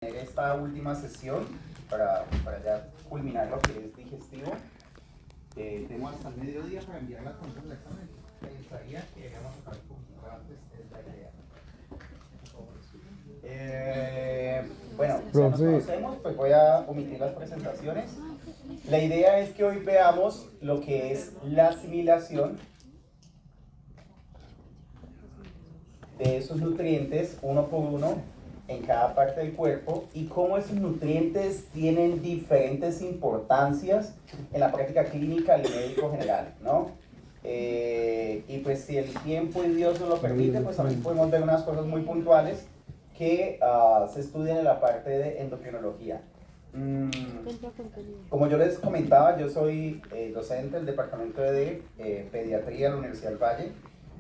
Esta última sesión para ya culminar lo que es digestivo. Tenemos hasta el mediodía para enviar las consultas del examen. Me gustaría que hagamos un poquito antes, es la idea. Bueno, ya nos conocemos, pues voy a omitir las presentaciones. La idea es que hoy veamos lo que es la asimilación de esos nutrientes uno por uno en cada parte del cuerpo y cómo esos nutrientes tienen diferentes importancias en la práctica clínica del médico general, ¿no? Y pues si el tiempo y Dios nos lo permite, pues también podemos ver unas cosas muy puntuales que se estudian en la parte de endocrinología. Como yo les comentaba, yo soy docente del departamento de pediatría de la Universidad del Valle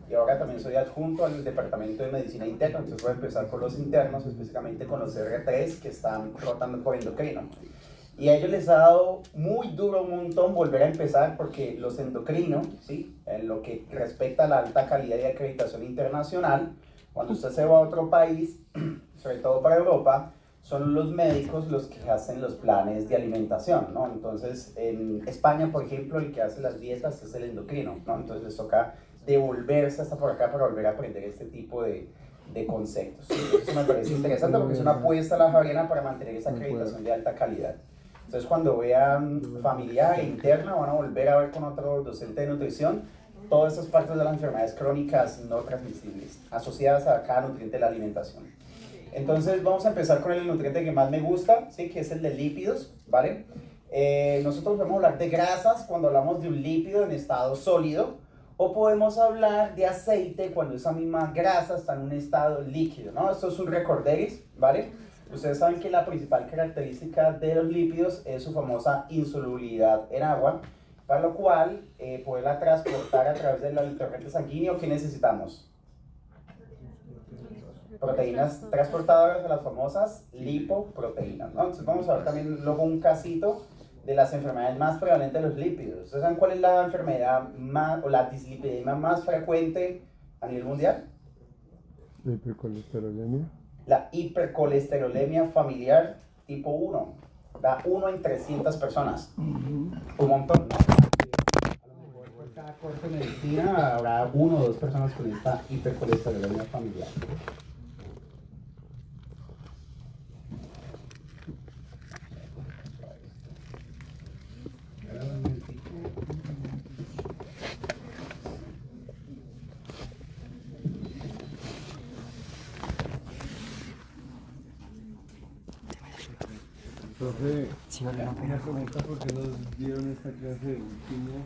y ahora también soy adjunto al departamento de medicina interna. Entonces voy a empezar con los internos, específicamente con los R3 que están rotando por endocrino. Y a ellos les ha dado muy duro un montón volver a empezar porque los endocrinos, ¿sí? En lo que respecta a la alta calidad y acreditación internacional, cuando usted se va a otro país, sobre todo para Europa, son los médicos los que hacen los planes de alimentación, ¿no? Entonces, en España, por ejemplo, el que hace las dietas es el endocrino, ¿no? Entonces les toca devolverse hasta por acá para volver a aprender este tipo de conceptos. Eso me parece interesante porque es una apuesta a la Javeriana para mantener esa acreditación de alta calidad. Entonces, cuando vean familiar e interna, van a volver a ver con otro docente de nutrición todas esas partes de las enfermedades crónicas no transmisibles asociadas a cada nutriente de la alimentación. Entonces vamos a empezar con el nutriente que más me gusta, ¿sí? Que es el de lípidos, ¿vale? Nosotros vamos a hablar de grasas cuando hablamos de un lípido en estado sólido, o podemos hablar de aceite cuando esa misma grasa está en un estado líquido, ¿no? Esto es un recorderis, ¿vale? Ustedes saben que la principal característica de los lípidos es su famosa insolubilidad en agua, para lo cual poderla transportar a través del torrente sanguíneo, ¿qué necesitamos? Proteínas transportadoras de las famosas lipoproteínas, ¿no? Entonces vamos a ver también luego un casito de las enfermedades más prevalentes de los lípidos. ¿Ustedes saben cuál es la enfermedad más, o la dislipidemia más frecuente a nivel mundial? La hipercolesterolemia. La hipercolesterolemia familiar tipo 1. Da 1 en 300 personas. Un montón, ¿no? A lo mejor por cada corte de medicina habrá 1 o 2 personas con esta hipercolesterolemia familiar. Profe, una pregunta, ¿por qué nos dieron esta clase de último?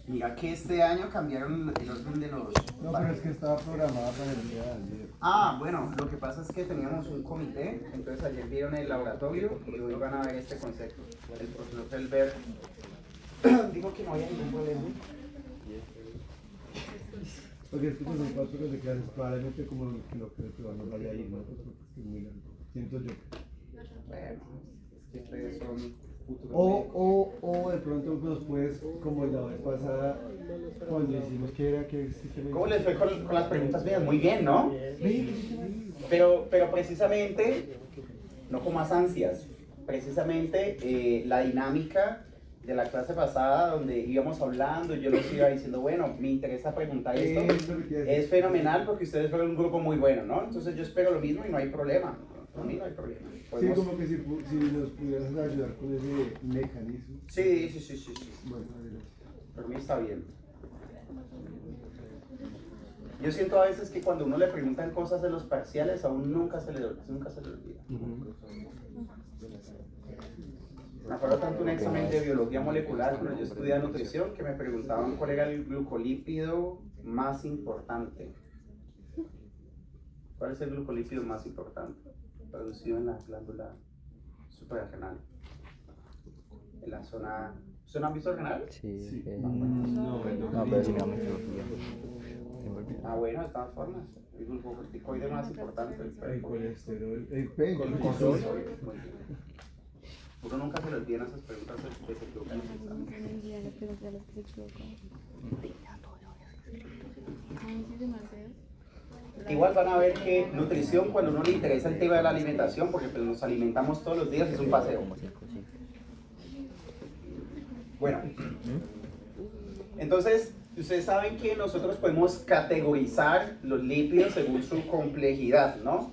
Mira que este año cambiaron el orden de los... No, pero es que estaba programada para el día de ayer. Ah, bueno, lo que pasa es que teníamos un comité, entonces ayer vieron el laboratorio y hoy van a ver este concepto. El profesor Felber dijo que no había ningún problema. Porque es que son 4 horas de clases, probablemente como lo que no vaya a ir, ¿no? Porque es muy largo. Siento yo. Bueno, es que ustedes son futuros médicos. O de pronto nos puedes, como la vez pasada, cuando hicimos que era que sistema. ¿Cómo les fue con las preguntas mías? Muy bien, ¿no? Pero precisamente, no con más ansias, precisamente la dinámica de la clase pasada donde íbamos hablando, yo les iba diciendo, bueno, me interesa preguntar esto, es fenomenal porque ustedes fueron un grupo muy bueno, ¿no? Entonces yo espero lo mismo y no hay problema. Para mí no hay problema. ¿Podemos? Sí, como que si nos pudieras ayudar con ese mecanismo. Sí. Bueno, adelante. Por mí está bien. Yo siento a veces que cuando uno le preguntan cosas de los parciales, a uno nunca se le olvida. Me acuerdo tanto un examen de biología molecular cuando yo estudiaba nutrición que me preguntaban cuál era el glucolípido más importante. ¿Cuál es el glucolípido más importante? Producido en la glándula suprarrenal. En la zona... ¿Ustedes no han visto renal? Sí. No, pero si no me equivoco. Ah, bueno, de todas formas. El glucocorticoide más importante del el cuerpo. colesterol, el Cortisol. Uno nunca se le olvidan esas preguntas que se equivocan en el examen. Igual van a ver que nutrición, cuando uno le interesa el tema de la alimentación, porque pues nos alimentamos todos los días, es un paseo. Bueno, entonces, ustedes saben que nosotros podemos categorizar los lípidos según su complejidad, ¿no?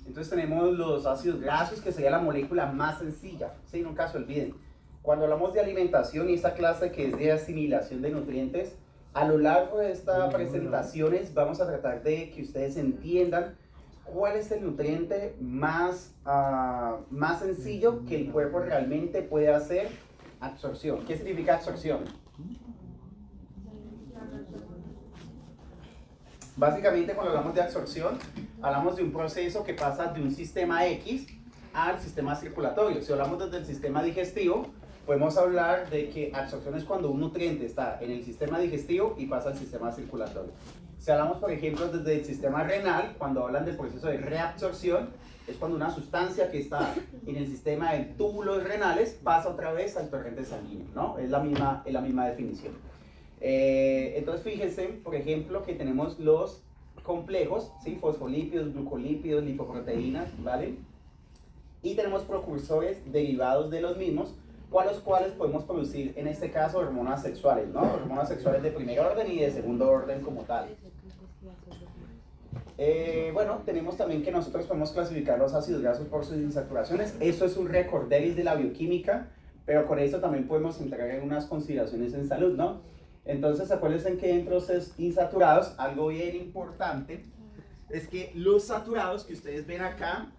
Entonces tenemos los ácidos grasos, que sería la molécula más sencilla, ¿sí? Nunca se olviden. Cuando hablamos de alimentación y esta clase que es de asimilación de nutrientes, a lo largo de estas presentaciones vamos a tratar de que ustedes entiendan cuál es el nutriente más sencillo que el cuerpo realmente puede hacer absorción. ¿Qué significa absorción? Básicamente, cuando hablamos de absorción, hablamos de un proceso que pasa de un sistema X al sistema circulatorio. Si hablamos desde el sistema digestivo, podemos hablar de que absorción es cuando un nutriente está en el sistema digestivo y pasa al sistema circulatorio. Si hablamos, por ejemplo, desde el sistema renal, cuando hablan del proceso de reabsorción, es cuando una sustancia que está en el sistema de túbulos renales pasa otra vez al torrente sanguíneo, ¿no? Es la misma definición. Entonces fíjense, por ejemplo, que tenemos los complejos, ¿sí? Fosfolípidos, glucolípidos, lipoproteínas, ¿vale? Y tenemos precursores derivados de los mismos, con los cuales podemos producir, en este caso, hormonas sexuales, ¿no? Hormonas sexuales de primer orden y de segundo orden como tal. Bueno, tenemos también que nosotros podemos clasificar los ácidos grasos por sus insaturaciones. Eso es un recorderis de la bioquímica, pero con eso también podemos entrar en unas consideraciones en salud, ¿no? Entonces, acuérdense que dentro de los insaturados, algo bien importante es que los saturados que ustedes ven acá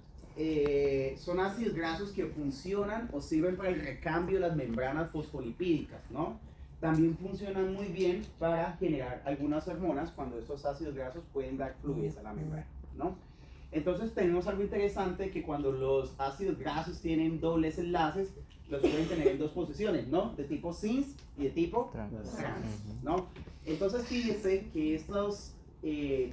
son ácidos grasos que funcionan o sirven para el recambio de las membranas fosfolipídicas, ¿no? También funcionan muy bien para generar algunas hormonas cuando estos ácidos grasos pueden dar fluidez a la membrana, ¿no? Entonces tenemos algo interesante, que cuando los ácidos grasos tienen dobles enlaces, los pueden tener en dos posiciones, ¿no? De tipo cis y de tipo trans, ¿no? Entonces fíjense que estos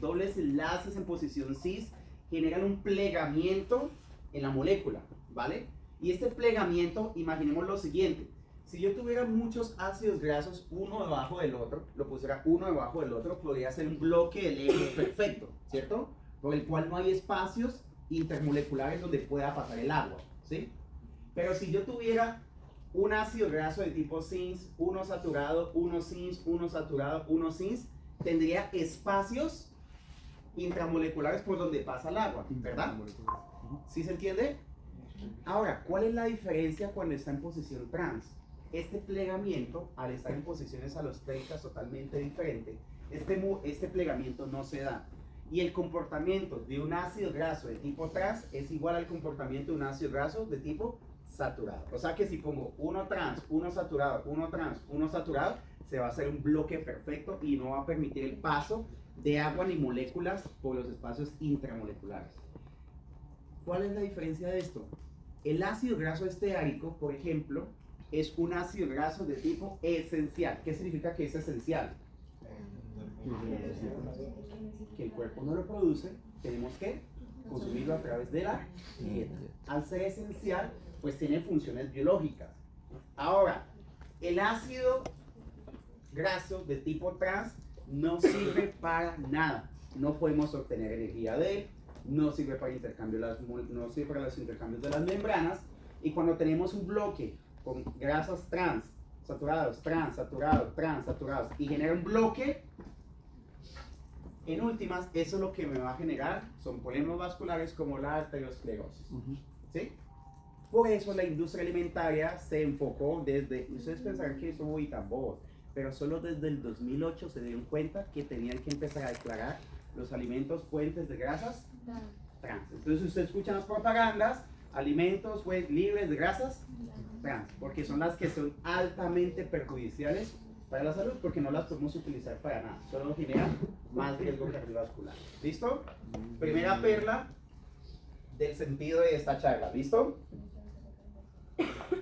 dobles enlaces en posición cis generan un plegamiento en la molécula, ¿vale? Y este plegamiento, imaginemos lo siguiente: si yo tuviera muchos ácidos grasos uno debajo del otro, lo pusiera uno debajo del otro, podría ser un bloque de Lego perfecto, ¿cierto? Por el cual no hay espacios intermoleculares donde pueda pasar el agua, ¿sí? Pero si yo tuviera un ácido graso de tipo cis, uno saturado, uno cis, uno saturado, uno cis, tendría espacios intramoleculares por donde pasa el agua, ¿verdad? ¿Sí se entiende? Ahora, ¿cuál es la diferencia cuando está en posición trans? Este plegamiento, al estar en posiciones alostéricas totalmente diferentes, este plegamiento no se da. Y el comportamiento de un ácido graso de tipo trans es igual al comportamiento de un ácido graso de tipo saturado. O sea que si pongo uno trans, uno saturado, uno trans, uno saturado, se va a hacer un bloque perfecto y no va a permitir el paso de agua ni moléculas por los espacios intramoleculares. ¿Cuál es la diferencia de esto? El ácido graso esteárico, por ejemplo, es un ácido graso de tipo esencial. ¿Qué significa que es esencial? Que el cuerpo no lo produce, tenemos que consumirlo a través de la dieta. Al ser esencial, pues tiene funciones biológicas. Ahora, el ácido graso de tipo trans no sirve para nada. No podemos obtener energía de él, no sirve para no sirve para los intercambios de las membranas. Y cuando tenemos un bloque con grasas trans, saturados, trans, saturados, trans, saturados, y genera un bloque, en últimas, eso es lo que me va a generar, son polímeros vasculares como la arteriosclerosis. ¿Sí? Por eso la industria alimentaria se enfocó desde, ustedes pensarán que eso muy tan bobo, pero solo desde el 2008 se dieron cuenta que tenían que empezar a declarar los alimentos fuentes de grasas trans. Entonces ustedes escuchan las propagandas, alimentos libres de grasas trans, porque son las que son altamente perjudiciales para la salud, porque no las podemos utilizar para nada, solo generan más riesgo cardiovascular. ¿Listo? Primera perla del sentido de esta charla, ¿listo?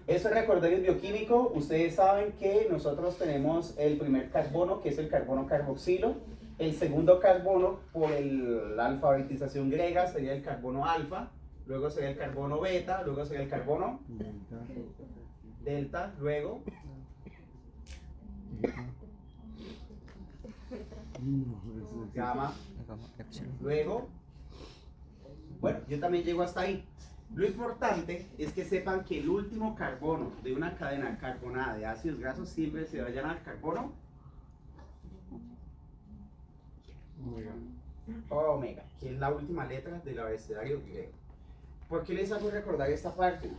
Eso es recordario bioquímico. Ustedes saben que nosotros tenemos el primer carbono, que es el carbono carboxilo. El segundo carbono, por la alfabetización griega, sería el carbono alfa. Luego sería el carbono beta. Luego sería el carbono delta. Luego gamma, Luego, bueno, yo también llego hasta ahí. Lo importante es que sepan que el último carbono de una cadena carbonada de ácidos grasos siempre se va a llamar carbono omega, que es la última letra del abecedario griego. ¿Por qué les hago recordar esta parte?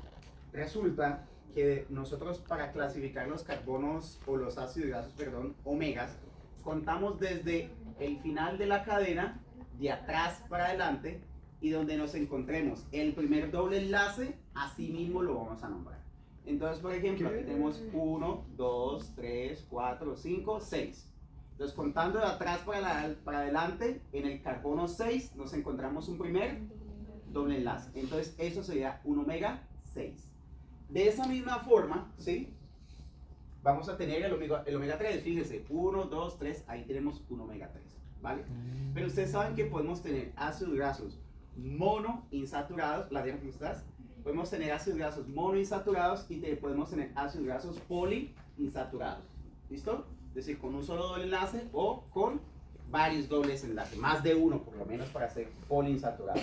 Resulta que nosotros, para clasificar los carbonos o los ácidos grasos, perdón, omegas, contamos desde el final de la cadena, de atrás para adelante, y donde nos encontremos el primer doble enlace, así mismo lo vamos a nombrar. Entonces, por ejemplo, aquí tenemos 1, 2, 3, 4, 5, 6. Entonces, contando de atrás para adelante, en el carbono 6 nos encontramos un primer doble enlace. Entonces, eso sería un omega 6. De esa misma forma, ¿sí? Vamos a tener el omega 3, fíjense, 1, 2, 3, ahí tenemos un omega 3, ¿vale? Pero ustedes saben que podemos tener ácidos grasos monoinsaturados, la diagram que estás, podemos tener ácidos grasos monoinsaturados y podemos tener ácidos grasos poliinsaturados, ¿listo? Es decir, con un solo doble enlace o con varios dobles enlaces, más de uno por lo menos para ser poliinsaturado.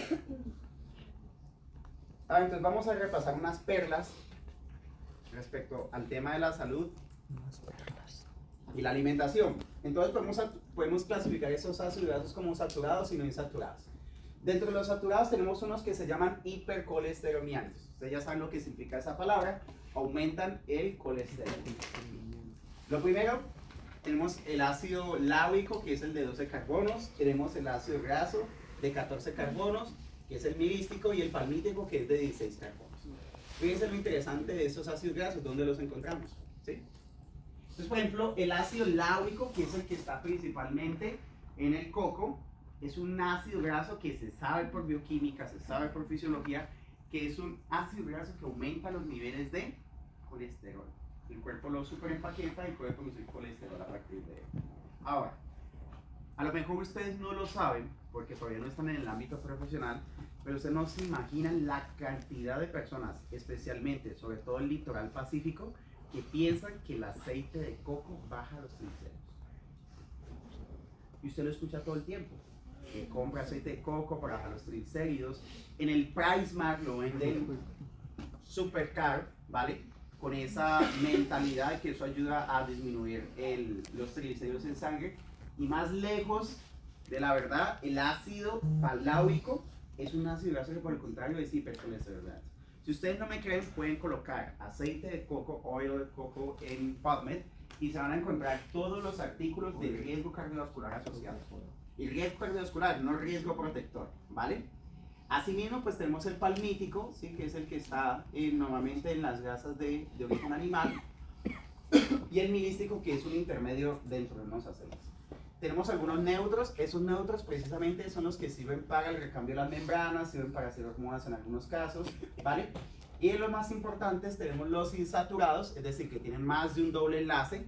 Entonces vamos a repasar unas perlas respecto al tema de la salud y la alimentación. Entonces podemos clasificar esos ácidos grasos como saturados y no insaturados. Dentro de los saturados tenemos unos que se llaman hipercolesterolianos. Ustedes ya saben lo que significa esa palabra, aumentan el colesterol. Lo primero, tenemos el ácido láurico, que es el de 12 carbonos, tenemos el ácido graso de 14 carbonos, que es el mirístico, y el palmítico, que es de 16 carbonos. Fíjense lo interesante de esos ácidos grasos, ¿dónde los encontramos? ¿Sí? Entonces, por ejemplo, el ácido láurico, que es el que está principalmente en el coco, es un ácido graso que se sabe por bioquímica, se sabe por fisiología, que es un ácido graso que aumenta los niveles de colesterol. El cuerpo lo superempaqueta y puede producir colesterol a partir de él. Ahora, a lo mejor ustedes no lo saben, porque todavía no están en el ámbito profesional, pero ustedes no se imaginan la cantidad de personas, especialmente, sobre todo el litoral pacífico, que piensan que el aceite de coco baja los triglicéridos. Y usted lo escucha todo el tiempo. Que compra aceite de coco para bajar los triglicéridos. En el PriceMart lo venden super caro, ¿vale? Con esa mentalidad de que eso ayuda a disminuir los triglicéridos en sangre. Y más lejos de la verdad, el ácido paláurico es un ácido graso que por el contrario es hipercolesterol. Si ustedes no me creen, pueden colocar aceite de coco, oil de coco en PubMed y se van a encontrar todos los artículos de riesgo cardiovascular asociados. Y riesgo cardiovascular, no riesgo protector, ¿vale? Asimismo, pues tenemos el palmítico, ¿sí? Que es el que está normalmente en las grasas de origen animal, y el mirístico, que es un intermedio dentro de los aceites. Tenemos algunos neutros, esos neutros precisamente son los que sirven para el recambio de las membranas, sirven para hacer hormonas en algunos casos, ¿vale? Y en los más importantes tenemos los insaturados, es decir, que tienen más de un doble enlace,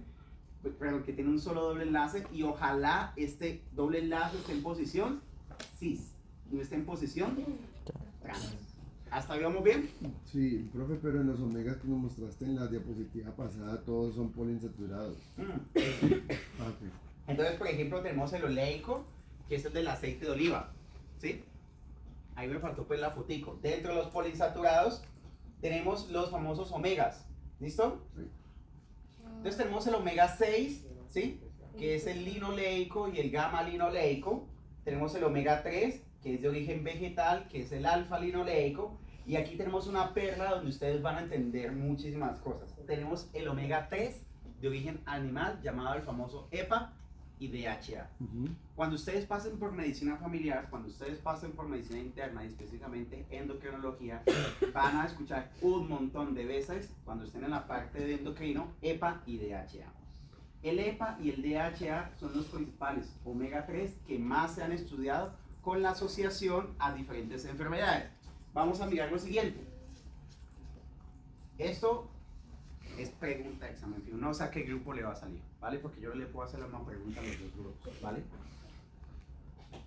pero que tienen un solo doble enlace, y ojalá este doble enlace esté en posición cis, no esté en posición trans. ¿Hasta ahí vamos bien? Sí, profe, pero en los omegas que nos mostraste en la diapositiva pasada, todos son poliinsaturados. Okay. Entonces, por ejemplo, tenemos el oleico, que es el del aceite de oliva, ¿sí? Ahí me faltó pues la fotico. Dentro de los poliinsaturados tenemos los famosos omegas, ¿listo? Sí. Entonces tenemos el omega 6, ¿sí? Que es el linoleico y el gamma linoleico. Tenemos el omega 3, que es de origen vegetal, que es el alfa linoleico. Y aquí tenemos una perla donde ustedes van a entender muchísimas cosas. Tenemos el omega 3 de origen animal, llamado el famoso EPA y DHA. Cuando ustedes pasen por medicina familiar, cuando ustedes pasen por medicina interna y específicamente endocrinología, van a escuchar un montón de veces, cuando estén en la parte de endocrino, EPA y DHA. El EPA y el DHA son los principales omega 3 que más se han estudiado con la asociación a diferentes enfermedades. Vamos a mirar lo siguiente. Esto es pregunta de examen. No sé a qué grupo le va a salir, ¿vale? Porque yo le puedo hacer la misma pregunta a los dos grupos, ¿vale?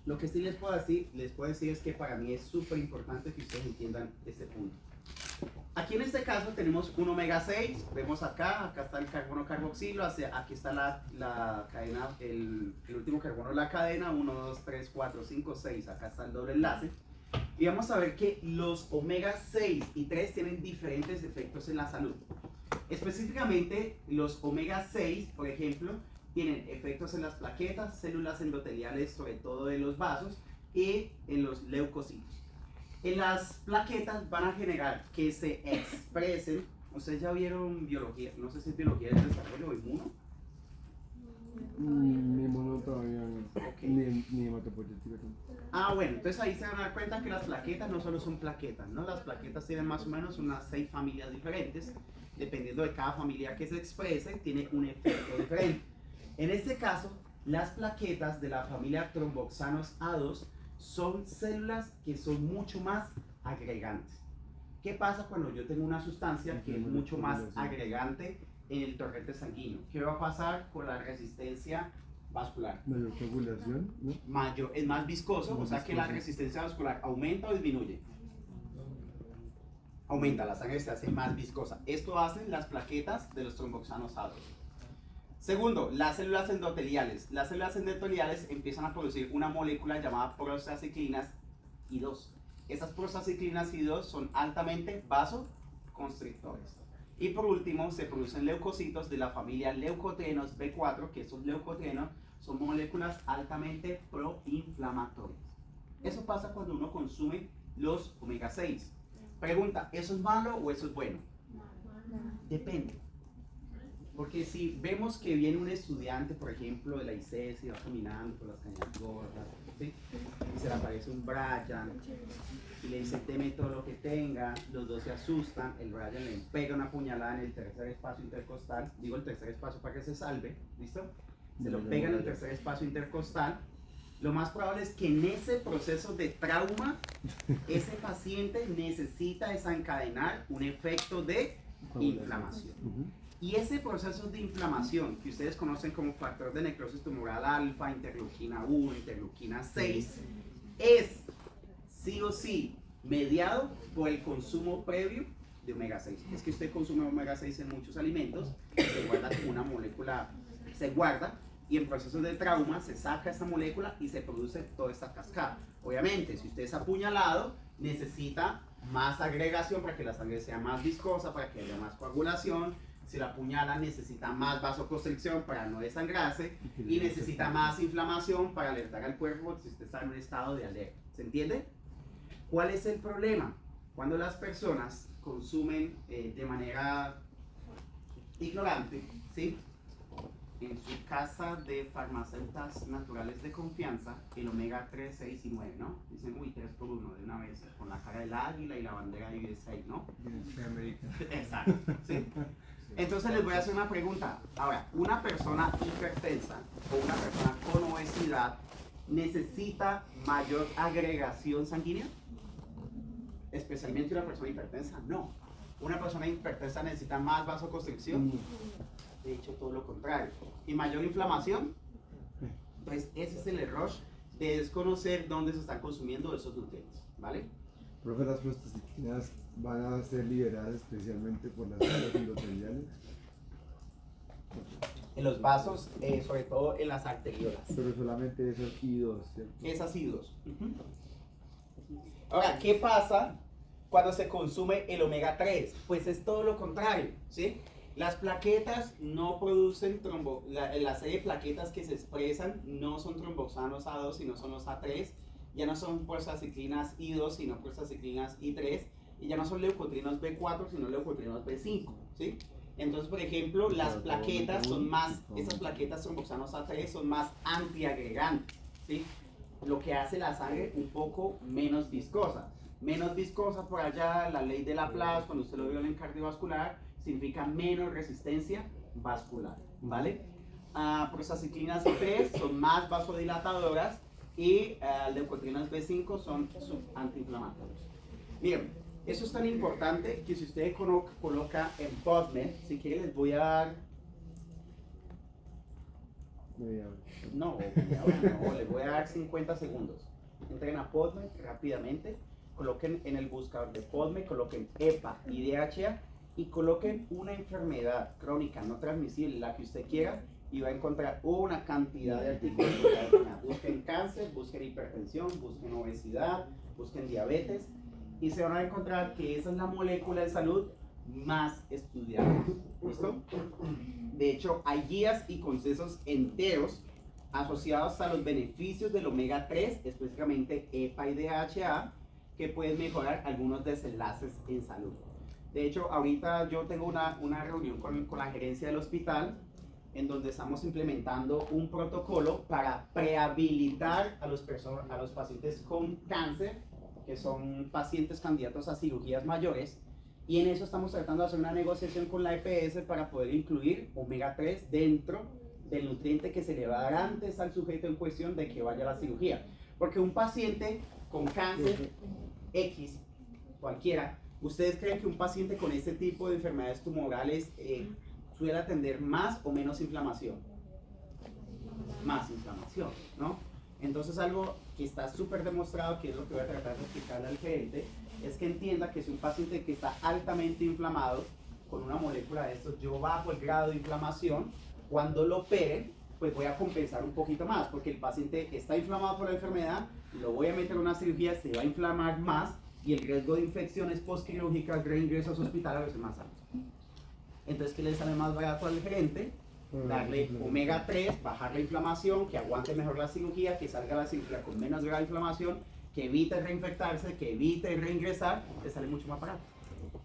Lo que sí les puedo decir es que para mí es súper importante que ustedes entiendan este punto. Aquí aquí en este caso tenemos un omega 6, vemos acá está el carbono carboxilo, aquí está la cadena, el último carbono de la cadena, 1, 2, 3, 4, 5, 6, acá está el doble enlace. Y vamos a ver que los omega 6 y 3 tienen diferentes efectos en la salud. Específicamente, los omega 6, por ejemplo, tienen efectos en las plaquetas, células endoteliales, sobre todo de los vasos, y en los leucocitos. En las plaquetas van a generar que se expresen, ustedes ya vieron biología, no sé si es biología del desarrollo o inmuno. Ni mono todavía, Okay. ni hematopoyética. Bueno, entonces ahí se van a dar cuenta que las plaquetas no solo son plaquetas, ¿no? Las plaquetas tienen más o menos unas 6 familias diferentes, dependiendo de cada familia que se exprese, tiene un efecto diferente. En este caso, las plaquetas de la familia tromboxanos A2 son células que son mucho más agregantes. ¿Qué pasa cuando yo tengo una sustancia que es mucho más agregante en el torrente sanguíneo? ¿Qué va a pasar con la resistencia vascular? Mayor coagulación, ¿no? Es más viscoso, o sea que la resistencia vascular aumenta o disminuye. Aumenta, la sangre se hace más viscosa. Esto hacen las plaquetas de los tromboxanos A2. Segundo, las células endoteliales. Las células endoteliales empiezan a producir una molécula llamada prostaciclinas I2. Esas prostaciclinas I2 son altamente vasoconstrictores. Y por último, se producen leucocitos de la familia leucotrienos B4, que esos leucotrienos son moléculas altamente proinflamatorias. Eso pasa cuando uno consume los omega 6. Pregunta, ¿eso es malo o eso es bueno? Depende. Porque si vemos que viene un estudiante, por ejemplo, de la ICES y va caminando por las cañas gordas, ¿sí? Y se le aparece un Brian y le dice, deme todo lo que tenga, los dos se asustan, el Brian le pega una puñalada en el tercer espacio intercostal, digo el tercer espacio para que se salve, ¿listo? Se lo pega en el tercer espacio intercostal. Lo más probable es que en ese proceso de trauma, ese paciente necesita desencadenar un efecto de inflamación. Y ese proceso de inflamación, que ustedes conocen como factor de necrosis tumoral alfa, interleuquina 1, interleuquina 6, es sí o sí mediado por el consumo previo de omega 6. Es que usted consume omega 6 en muchos alimentos, se guarda como una molécula, se guarda, y en procesos de trauma se saca esta molécula y se produce toda esta cascada. Obviamente, si usted es apuñalado, necesita más agregación para que la sangre sea más viscosa, para que haya más coagulación. Si la apuñala, necesita más vasoconstricción para no desangrarse y necesita más inflamación para alertar al cuerpo si usted está en un estado de alerta. ¿Se entiende? ¿Cuál es el problema? Cuando las personas consumen de manera ignorante, ¿sí? En su casa de farmacéuticas naturales de confianza, el omega 3, 6 y 9, ¿no? Dicen, uy, 3 por 1 de una vez, con la cara del águila y la bandera de USA, ¿no? Exacto, ¿sí? Entonces les voy a hacer una pregunta. Ahora, ¿una persona hipertensa o una persona con obesidad necesita mayor agregación sanguínea? Especialmente una persona hipertensa, no. ¿Una persona hipertensa necesita más vasoconstricción? De hecho, todo lo contrario. ¿Y mayor inflamación? Entonces, ese es el error de desconocer dónde se están consumiendo esos nutrientes, ¿vale? Profe, las prostaciclinas van a ser liberadas especialmente por las células endoteliales. En los vasos, sobre todo en las arteriolas. Pero solamente esas I2, ¿cierto? Esas I2. Ahora, ¿qué pasa cuando se consume el omega 3? Pues es todo lo contrario, ¿sí? Las plaquetas no producen la serie de plaquetas que se expresan no son tromboxanos A2, sino son los A3. Ya no son prostaciclinas I2, sino prostaciclinas I3. Y ya no son leucotrienos B4, sino leucotrienos B5, ¿sí? Entonces, por ejemplo, las plaquetas son más, esas plaquetas tromboxanos A3 son más antiagregantes, ¿sí? Lo que hace la sangre un poco menos viscosa. Menos viscosa por allá, la ley de Laplace, cuando usted lo vio en cardiovascular, significa menos resistencia vascular, ¿vale? Prostaciclinas I3 son más vasodilatadoras y leucotrienas B5 son antiinflamatorios. Miren, eso es tan importante que si usted coloca en PubMed, si quiere les voy a dar... No, les voy a dar 50 segundos. Entren a PubMed rápidamente. coloquen en el buscador de PubMed, coloquen EPA y DHA y coloquen una enfermedad crónica no transmisible, la que usted quiera, y va a encontrar una cantidad de artículos. Busquen cáncer, busquen hipertensión, busquen obesidad, busquen diabetes, y se van a encontrar que esa es la molécula de salud más estudiada. ¿Listo? De hecho, hay guías y consensos enteros asociados a los beneficios del omega 3, específicamente EPA y DHA, que pueden mejorar algunos desenlaces en salud. De hecho, ahorita yo tengo una reunión con la gerencia del hospital en donde estamos implementando un protocolo para prehabilitar a los pacientes con cáncer, que son pacientes candidatos a cirugías mayores, y en eso estamos tratando de hacer una negociación con la EPS para poder incluir omega 3 dentro del nutriente que se le va a dar antes al sujeto en cuestión de que vaya a la cirugía. Porque un paciente con cáncer X, cualquiera, ¿ustedes creen que un paciente con este tipo de enfermedades tumorales suele tener más o menos inflamación? Más inflamación, ¿no? Entonces algo que está súper demostrado, que es lo que voy a tratar de explicarle al gerente, es que entienda que si un paciente que está altamente inflamado, con una molécula de estos, yo bajo el grado de inflamación, cuando lo operen, pues voy a compensar un poquito más, porque el paciente está inflamado por la enfermedad, lo voy a meter en una cirugía, se va a inflamar más, y el riesgo de infecciones postquirúrgicas, reingresos hospitalarios es más alto. Entonces, ¿qué le sale más barato al gerente? Darle omega 3, bajar la inflamación, que aguante mejor la cirugía, que salga la cirugía con menos grado de inflamación, que evite reinfectarse, que evite reingresar, le sale mucho más barato.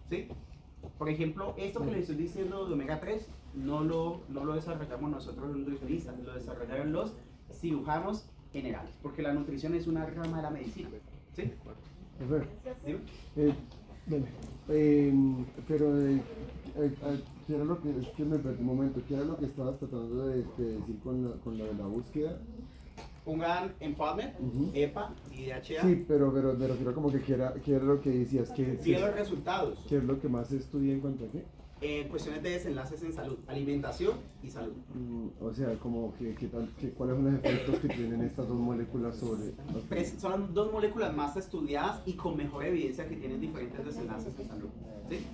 ¿Sí? Por ejemplo, esto que les estoy diciendo de omega 3, no lo desarrollamos nosotros los nutricionistas, lo desarrollaron los cirujanos generales, porque la nutrición es una rama de la medicina. ¿Sí? Pero ¿qué era lo que, es que me perdí un momento, qué era lo que estabas tratando de decir con lo de la búsqueda? Pongan en PubMed, EPA y DHA. Sí, pero quiero como que qué era lo que decías, Sigue los resultados. ¿Qué es lo que más se estudia en cuanto a qué? Cuestiones de desenlaces en salud, alimentación y salud. O sea, como ¿cuáles son los efectos que tienen estas dos moléculas sobre...? Son dos moléculas más estudiadas y con mejor evidencia que tienen diferentes desenlaces en salud. ¿Sí?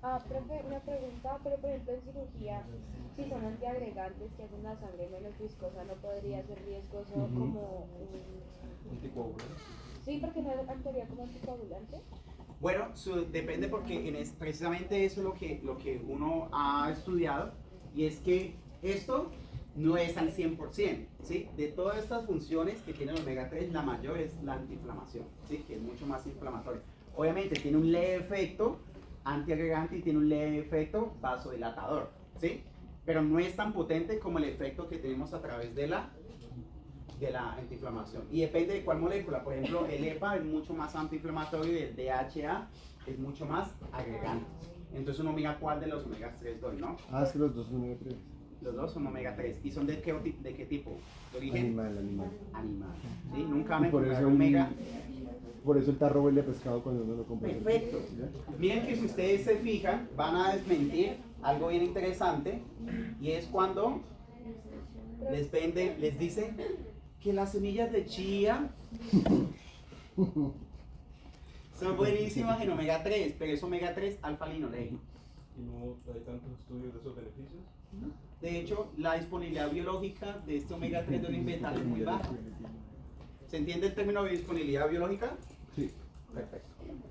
Profe, una pregunta, pero por ejemplo en cirugía, si son antiagregantes que hacen la sangre menos viscosa, ¿no podría ser riesgoso como un... ¿Anticoagulante? Sí, porque no actuaría como anticoagulante. Bueno, depende porque precisamente eso es lo que uno ha estudiado, y es que esto no es al 100%, ¿sí? De todas estas funciones que tiene el omega 3, la mayor es la antiinflamación, ¿sí? Que es mucho más inflamatoria. Obviamente tiene un leve efecto antiagregante y tiene un leve efecto vasodilatador, ¿sí? Pero no es tan potente como el efecto que tenemos a través de la antiinflamación. Y depende de cuál molécula. Por ejemplo, el EPA es mucho más antiinflamatorio y el DHA es mucho más agregante. Entonces uno mira cuál de los omega 3 doy, ¿no? Es que los dos son omega 3. Los dos son omega 3. ¿Y son de qué tipo? ¿De origen? Animal. ¿Sí? Nunca van a Por encontrar eso omega. Por eso el tarro huele a pescado cuando uno lo compra. Perfecto. Miren que si ustedes se fijan, van a desmentir algo bien interesante, y es cuando les dicen que las semillas de chía son buenísimas en omega 3, pero es omega 3 alfa-linolénico. ¿Y no hay tantos estudios de esos beneficios? De hecho, la disponibilidad biológica de este omega 3 de Olimvetal es muy baja. ¿Se entiende el término de disponibilidad biológica? Sí. Perfecto.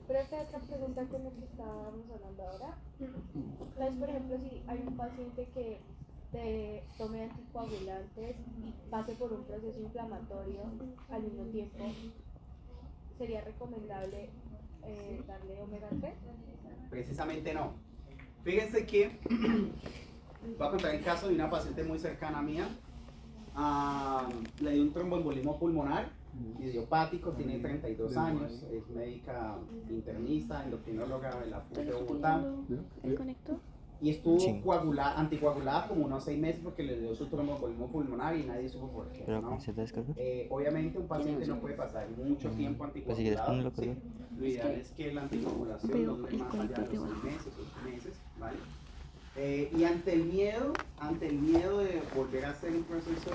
Pero esta otra pregunta con lo que estábamos hablando ahora, es por ejemplo si hay un paciente que tome anticoagulantes y pase por un proceso inflamatorio al mismo tiempo, ¿sería recomendable darle omega 3? Precisamente no. Fíjense que voy a contar el caso de una paciente muy cercana a mía. Le dio un tromboembolismo pulmonar idiopático, tiene 32 años, es médica internista, endocrinóloga de la FUT de Bogotá. ¿El conector? Y estuvo anticoagulada como unos 6 meses porque le dio su tromboembolismo pulmonar y nadie supo por qué, ¿no? Obviamente un paciente no puede pasar mucho tiempo anticoagulado. Sí. Lo ideal es que la anticoagulación no dure más allá de los 6 meses, 8 meses, ¿vale? Y ante el miedo de volver a hacer un proceso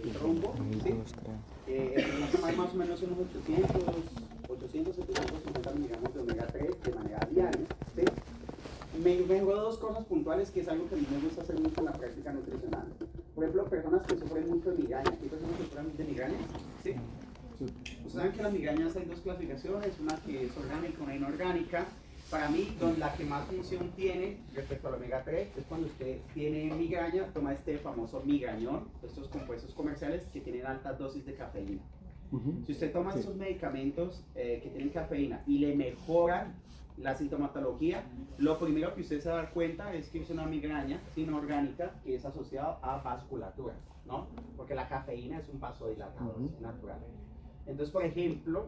del trombo, ¿sí? Tenemos más o menos unos 750 miligramos de omega 3 de manera diaria, ¿sí? Me vengo a dos cosas puntuales que es algo que a mí me gusta hacer mucho en la práctica nutricional. Por ejemplo, personas que sufren mucho de migraña. ¿Hay personas que sufren de migraña? ¿Sí? Ustedes saben que las migrañas hay dos clasificaciones, una que es orgánica y una inorgánica. Para mí, la que más función tiene respecto al omega 3 es cuando usted tiene migraña, toma este famoso migrañón, estos compuestos comerciales que tienen altas dosis de cafeína. Si usted toma esos medicamentos que tienen cafeína y le mejoran la sintomatología, lo primero que usted se va a dar cuenta es que es una migraña inorgánica que es asociada a vasculatura, ¿no? Porque la cafeína es un vasodilatador natural. Entonces, por ejemplo,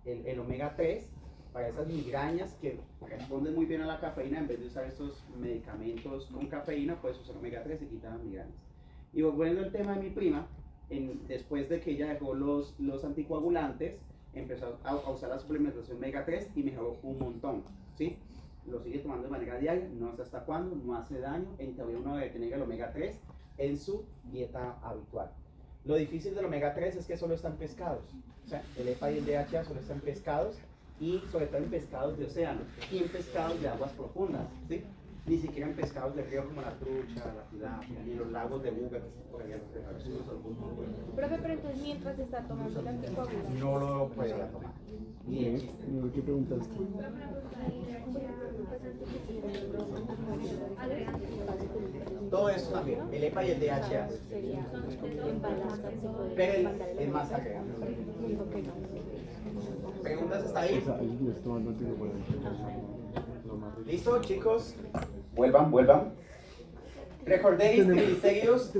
el omega 3, para esas migrañas que responden muy bien a la cafeína, en vez de usar estos medicamentos con cafeína, puedes usar omega 3 y quitar las migrañas. Y volviendo al tema de mi prima, después de que ella dejó los anticoagulantes, empezó a usar la suplementación omega 3 y mejoró un montón, ¿sí? Lo sigue tomando de manera diaria, no sé hasta cuándo, no hace daño, en teoría uno debe tener el omega 3 en su dieta habitual. Lo difícil del omega 3 es que solo están pescados, o sea, el EPA y el DHA solo están pescados y sobre todo en pescados de océano y en pescados de aguas profundas, ¿sí? Ni siquiera en pescados de río como la trucha, la tilapia, ni en los lagos de Buga que están por allá. Profe, pero entonces mientras está tomando el anticoagulante. No lo podría tomar. Ni de chiste. ¿Qué preguntaste? Todo eso también, el EPA y el DHA. Pero es más agregado. ¿Preguntas hasta ahí? ¿Listo, chicos? Vuelvan. ¿Recordéis triglicéridos?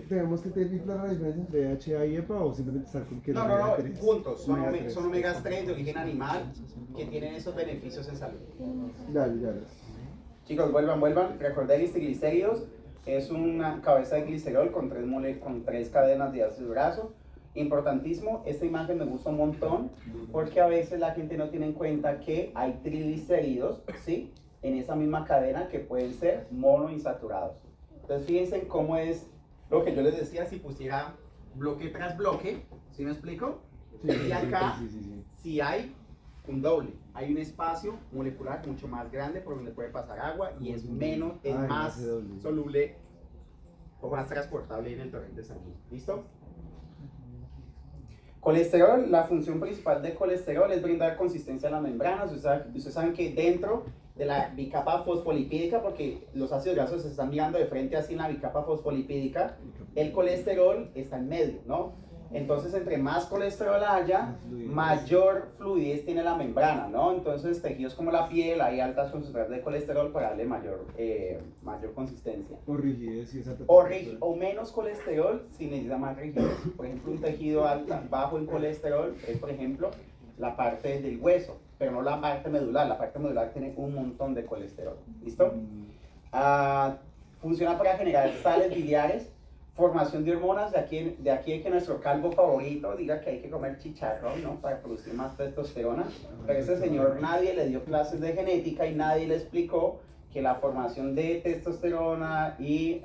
¿Tenemos que tener clara la diferencia entre DHA y EPA o simplemente estar con que No, juntos. Son omegas 3 de origen animal que tienen esos beneficios en salud. Dale. Chicos, vuelvan. Recordéis triglicéridos es una cabeza de glicerol con tres cadenas de ácido graso. Importantísimo, esta imagen me gusta un montón porque a veces la gente no tiene en cuenta que hay triglicéridos, ¿sí? En esa misma cadena que pueden ser monoinsaturados. Entonces fíjense en cómo es lo que yo les decía si pusiera bloque tras bloque, ¿sí me explico? Y acá sí hay un doble, hay un espacio molecular mucho más grande por donde puede pasar agua y es más soluble o más transportable en el torrente sanguíneo. ¿Listo? Colesterol, la función principal del colesterol es brindar consistencia a las membranas. Ustedes saben que dentro de la bicapa fosfolipídica, porque los ácidos grasos se están mirando de frente así en la bicapa fosfolipídica, el colesterol está en medio, ¿no? Entonces, entre más colesterol haya, mayor fluidez tiene la membrana, ¿no? Entonces, tejidos como la piel, hay altas concentraciones de colesterol para darle mayor consistencia. O rigidez, si es alta. O menos colesterol si necesita más rigidez. Por ejemplo, un tejido bajo en colesterol es, por ejemplo, la parte del hueso, pero no la parte medular. La parte medular tiene un montón de colesterol. ¿Listo? Funciona para generar sales biliares, formación de hormonas. De aquí que nuestro calvo favorito diga que hay que comer chicharrón, ¿no? Para producir más testosterona. Pero ese señor nadie le dio clases de genética y nadie le explicó que la formación de testosterona y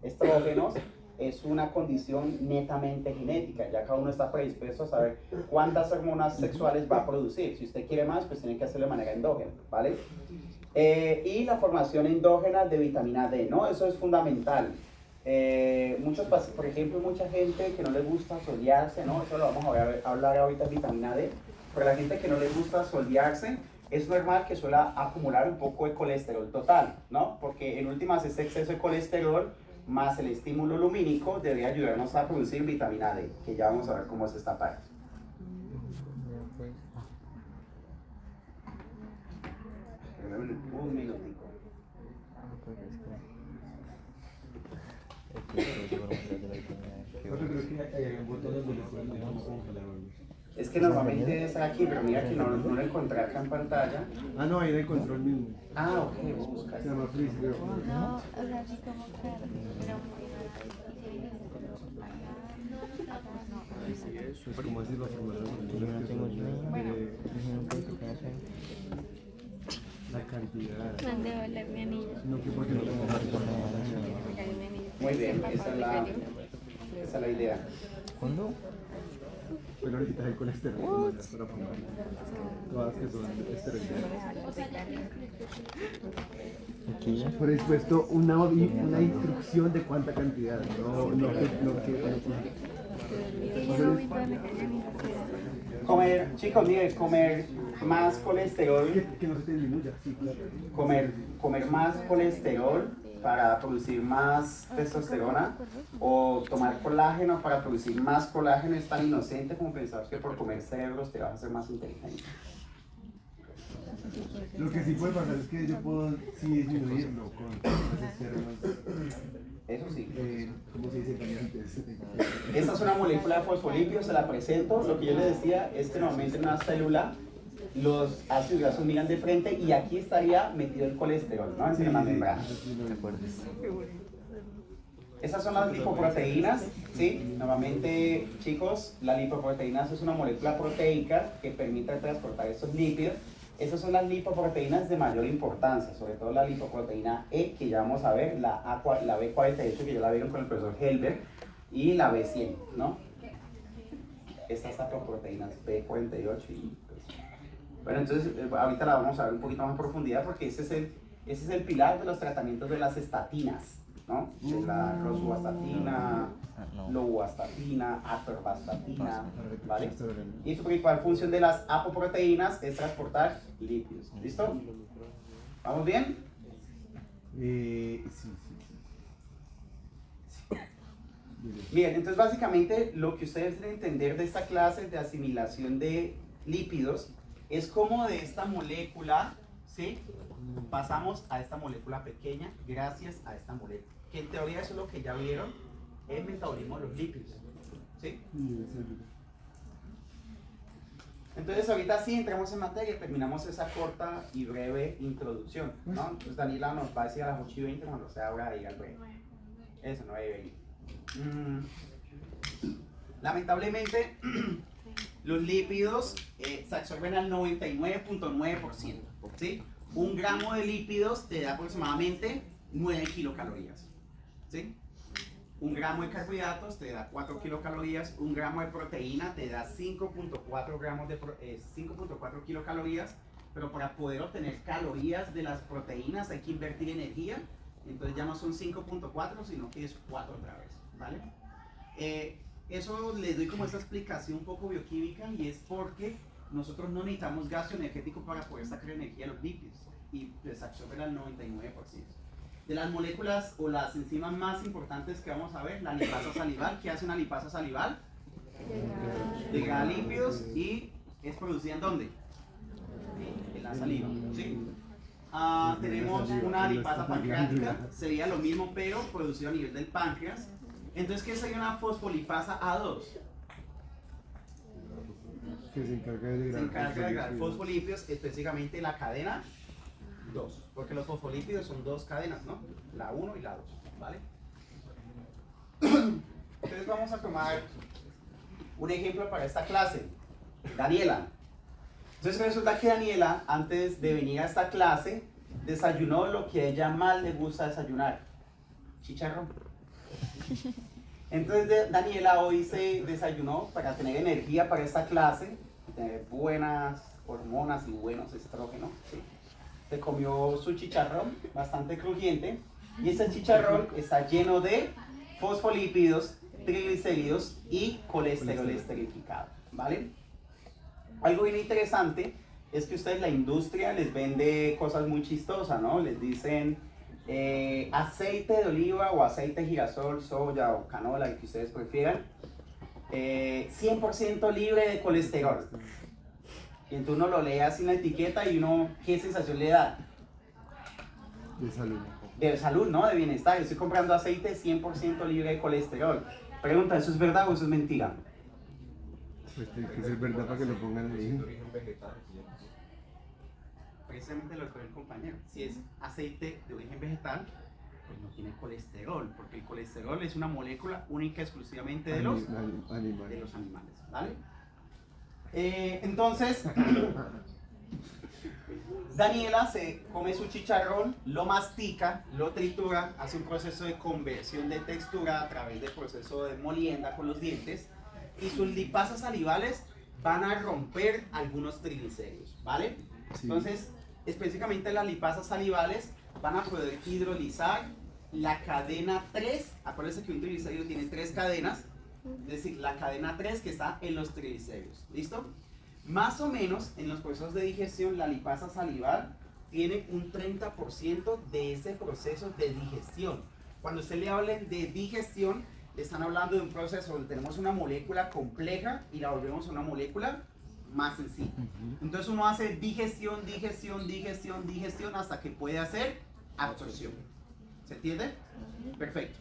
estrógenos es una condición netamente genética. Ya cada uno está predispuesto a saber cuántas hormonas sexuales va a producir. Si usted quiere más, pues tiene que hacerlo de manera endógena, ¿vale? Y la formación endógena de vitamina D, ¿no? Eso es fundamental. Por ejemplo, mucha gente que no le gusta solearse, ¿no? Eso lo vamos a hablar ahorita de vitamina D. Pero la gente que no le gusta solearse, es normal que suele acumular un poco de colesterol total, ¿no? Porque en últimas este exceso de colesterol más el estímulo lumínico debería ayudarnos a producir vitamina D, que ya vamos a ver cómo es esta parte. Un minutico. Es que normalmente es aquí, pero mira que no lo encontré acá en pantalla. Ah, no, ahí lo encontró el mismo. Ah, ok, vamos a buscar. Se llama Freeze, creo. No, o sea, sí como claro, pero Pues como así lo formaron. La cantidad. ¿dónde va a hablar mi anillo? No, que porque no lo Muy bien, esa es la Esa es la idea. ¿Cuándo? Pero ahorita el colesterol no es para fumar. Todas que son esteroideas. Aquí ya. Por expuesto una instrucción de cuánta cantidad, no que Comer, chicos, mire, comer más colesterol, que no se te disminuya, sí, claro. comer más colesterol para producir más testosterona o tomar colágeno para producir más colágeno es tan inocente como pensar que por comer cerebros te vas a hacer más inteligente. Lo que sí puede pasar es que yo puedo sí disminuirlo con hacer más, Eso sí. ¿cómo se dice? Cambiantes. Esta es una molécula de fosfolípidos, se la presento. Lo que yo les decía es que normalmente en una célula los ácidos grasos miran de frente y aquí estaría metido el colesterol, ¿no? En la membrana. Esas son las lipoproteínas, ¿sí? Normalmente, chicos, la lipoproteína es una molécula proteica que permite transportar estos lípidos. Esas son las lipoproteínas de mayor importancia, sobre todo la lipoproteína E, que ya vamos a ver, la B48, que ya la vieron con el profesor Helber, y la B100, ¿no? Estas lipoproteínas B48 y... Bueno, entonces ahorita la vamos a ver un poquito más en profundidad porque ese es el pilar de los tratamientos de las estatinas, ¿no? De la rosuvastatina, lovastatina, atorvastatina, ¿vale? Y su principal función de las apoproteínas es transportar lípidos. ¿Listo? ¿Vamos bien? Sí. Bien, entonces básicamente lo que ustedes deben entender de esta clase de asimilación de lípidos es como de esta molécula, ¿sí? Pasamos a esta molécula pequeña gracias a esta molécula. Que en teoría eso es lo que ya vieron, el metabolismo de los lípidos, ¿sí? Entonces ahorita sí entramos en materia, terminamos esa corta y breve introducción, ¿no? Entonces Daniela nos va a decir a las 8:20 cuando se abra ahí al breve. Eso, 9:20. Lamentablemente, los lípidos se absorben al 99.9%, ¿sí? 1 gramo de lípidos te da aproximadamente 9 kilocalorías, ¿sí? 1 gramo de carbohidratos te da 4 kilocalorías, 1 gramo de proteína te da 5.4 kilocalorías, pero para poder obtener calorías de las proteínas hay que invertir energía, entonces ya no son 5.4 sino que es 4 otra vez, ¿vale? Eso les doy como esta explicación un poco bioquímica y es porque nosotros no necesitamos gasto energético para poder sacar energía de los lípidos y les absorben al 99%. De las moléculas o las enzimas más importantes que vamos a ver, la lipasa salival. ¿Qué hace una lipasa salival? Degrada lípidos y es producida ¿en dónde? En la saliva, ¿sí? Tenemos una lipasa pancreática, sería lo mismo pero producido a nivel del páncreas. Entonces, ¿qué sería una fosfolipasa A2? Que se encarga de degradar fosfolípidos, específicamente la cadena 2, porque los fosfolípidos son 2 cadenas, ¿no? La 1 y la 2, ¿vale? Entonces vamos a tomar un ejemplo para esta clase. Daniela. Entonces resulta que Daniela, antes de venir a esta clase, desayunó lo que a ella más le gusta desayunar: chicharrón. Entonces Daniela hoy se desayunó para tener energía para esta clase, tener buenas hormonas y buenos estrógenos, ¿sí? Se comió su chicharrón bastante crujiente y ese chicharrón está lleno de fosfolípidos, triglicéridos y colesterol esterificado, ¿vale? Algo bien interesante es que ustedes, la industria les vende cosas muy chistosas, ¿no? Les dicen aceite de oliva o aceite de girasol, soya o canola, el que ustedes prefieran, 100% libre de colesterol. Y entonces uno lo lee así en la etiqueta y uno, ¿qué sensación le da? De salud. De salud, ¿no? De bienestar. Yo estoy comprando aceite 100% libre de colesterol. Pregunta, ¿eso es verdad o eso es mentira? Pues tiene que ser verdad para que lo pongan ahí. Precisamente lo que ve el compañero. Si es aceite de origen vegetal, pues no tiene colesterol, porque el colesterol es una molécula única exclusivamente de los animales, ¿vale? Entonces, Daniela se come su chicharrón, lo mastica, lo tritura, hace un proceso de conversión de textura a través del proceso de molienda con los dientes y sus lipasas salivales van a romper algunos triglicéridos, ¿vale? Sí. Entonces, específicamente las lipasas salivales van a poder hidrolizar la cadena 3, acuérdense que un triglicérido tiene 3 cadenas, es decir, la cadena 3 que está en los triglicéridos, ¿listo? Más o menos en los procesos de digestión la lipasa salival tiene un 30% de ese proceso de digestión. Cuando usted le hablen de digestión, le están hablando de un proceso donde tenemos una molécula compleja y la volvemos una molécula más sencilla. Entonces uno hace digestión, digestión, digestión, digestión hasta que puede hacer absorción. ¿Se entiende? Perfecto.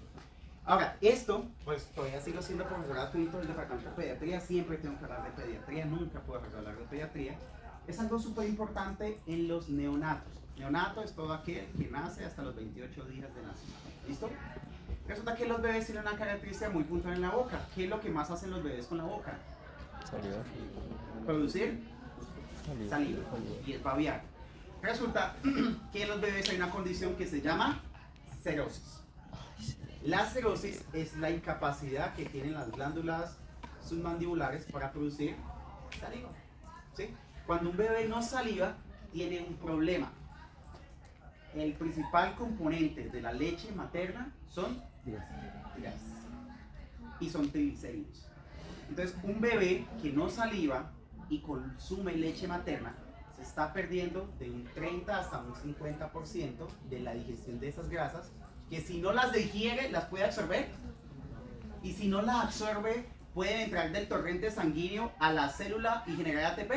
Ahora, esto, pues todavía sigo siendo profesor adjunto del departamento de pediatría, siempre tengo que hablar de pediatría, nunca puedo hablar de pediatría. Es algo súper importante en los neonatos. Neonato es todo aquel que nace hasta los 28 días de nacimiento. ¿Listo? Resulta que los bebés tienen una característica muy puntual en la boca. ¿Qué es lo que más hacen los bebés con la boca? Saliva. Producir saliva y es babear. Resulta que en los bebés hay una condición que se llama cerosis. La cerosis es la incapacidad que tienen las glándulas submandibulares para producir saliva, ¿sí? Cuando un bebé no saliva, tiene un problema. El principal componente de la leche materna son grasas y son triglicéridos. Entonces, un bebé que no saliva y consume leche materna se está perdiendo de un 30 hasta un 50% de la digestión de esas grasas, que si no las digiere, las puede absorber, y si no las absorbe, pueden entrar del torrente sanguíneo a la célula y generar ATP.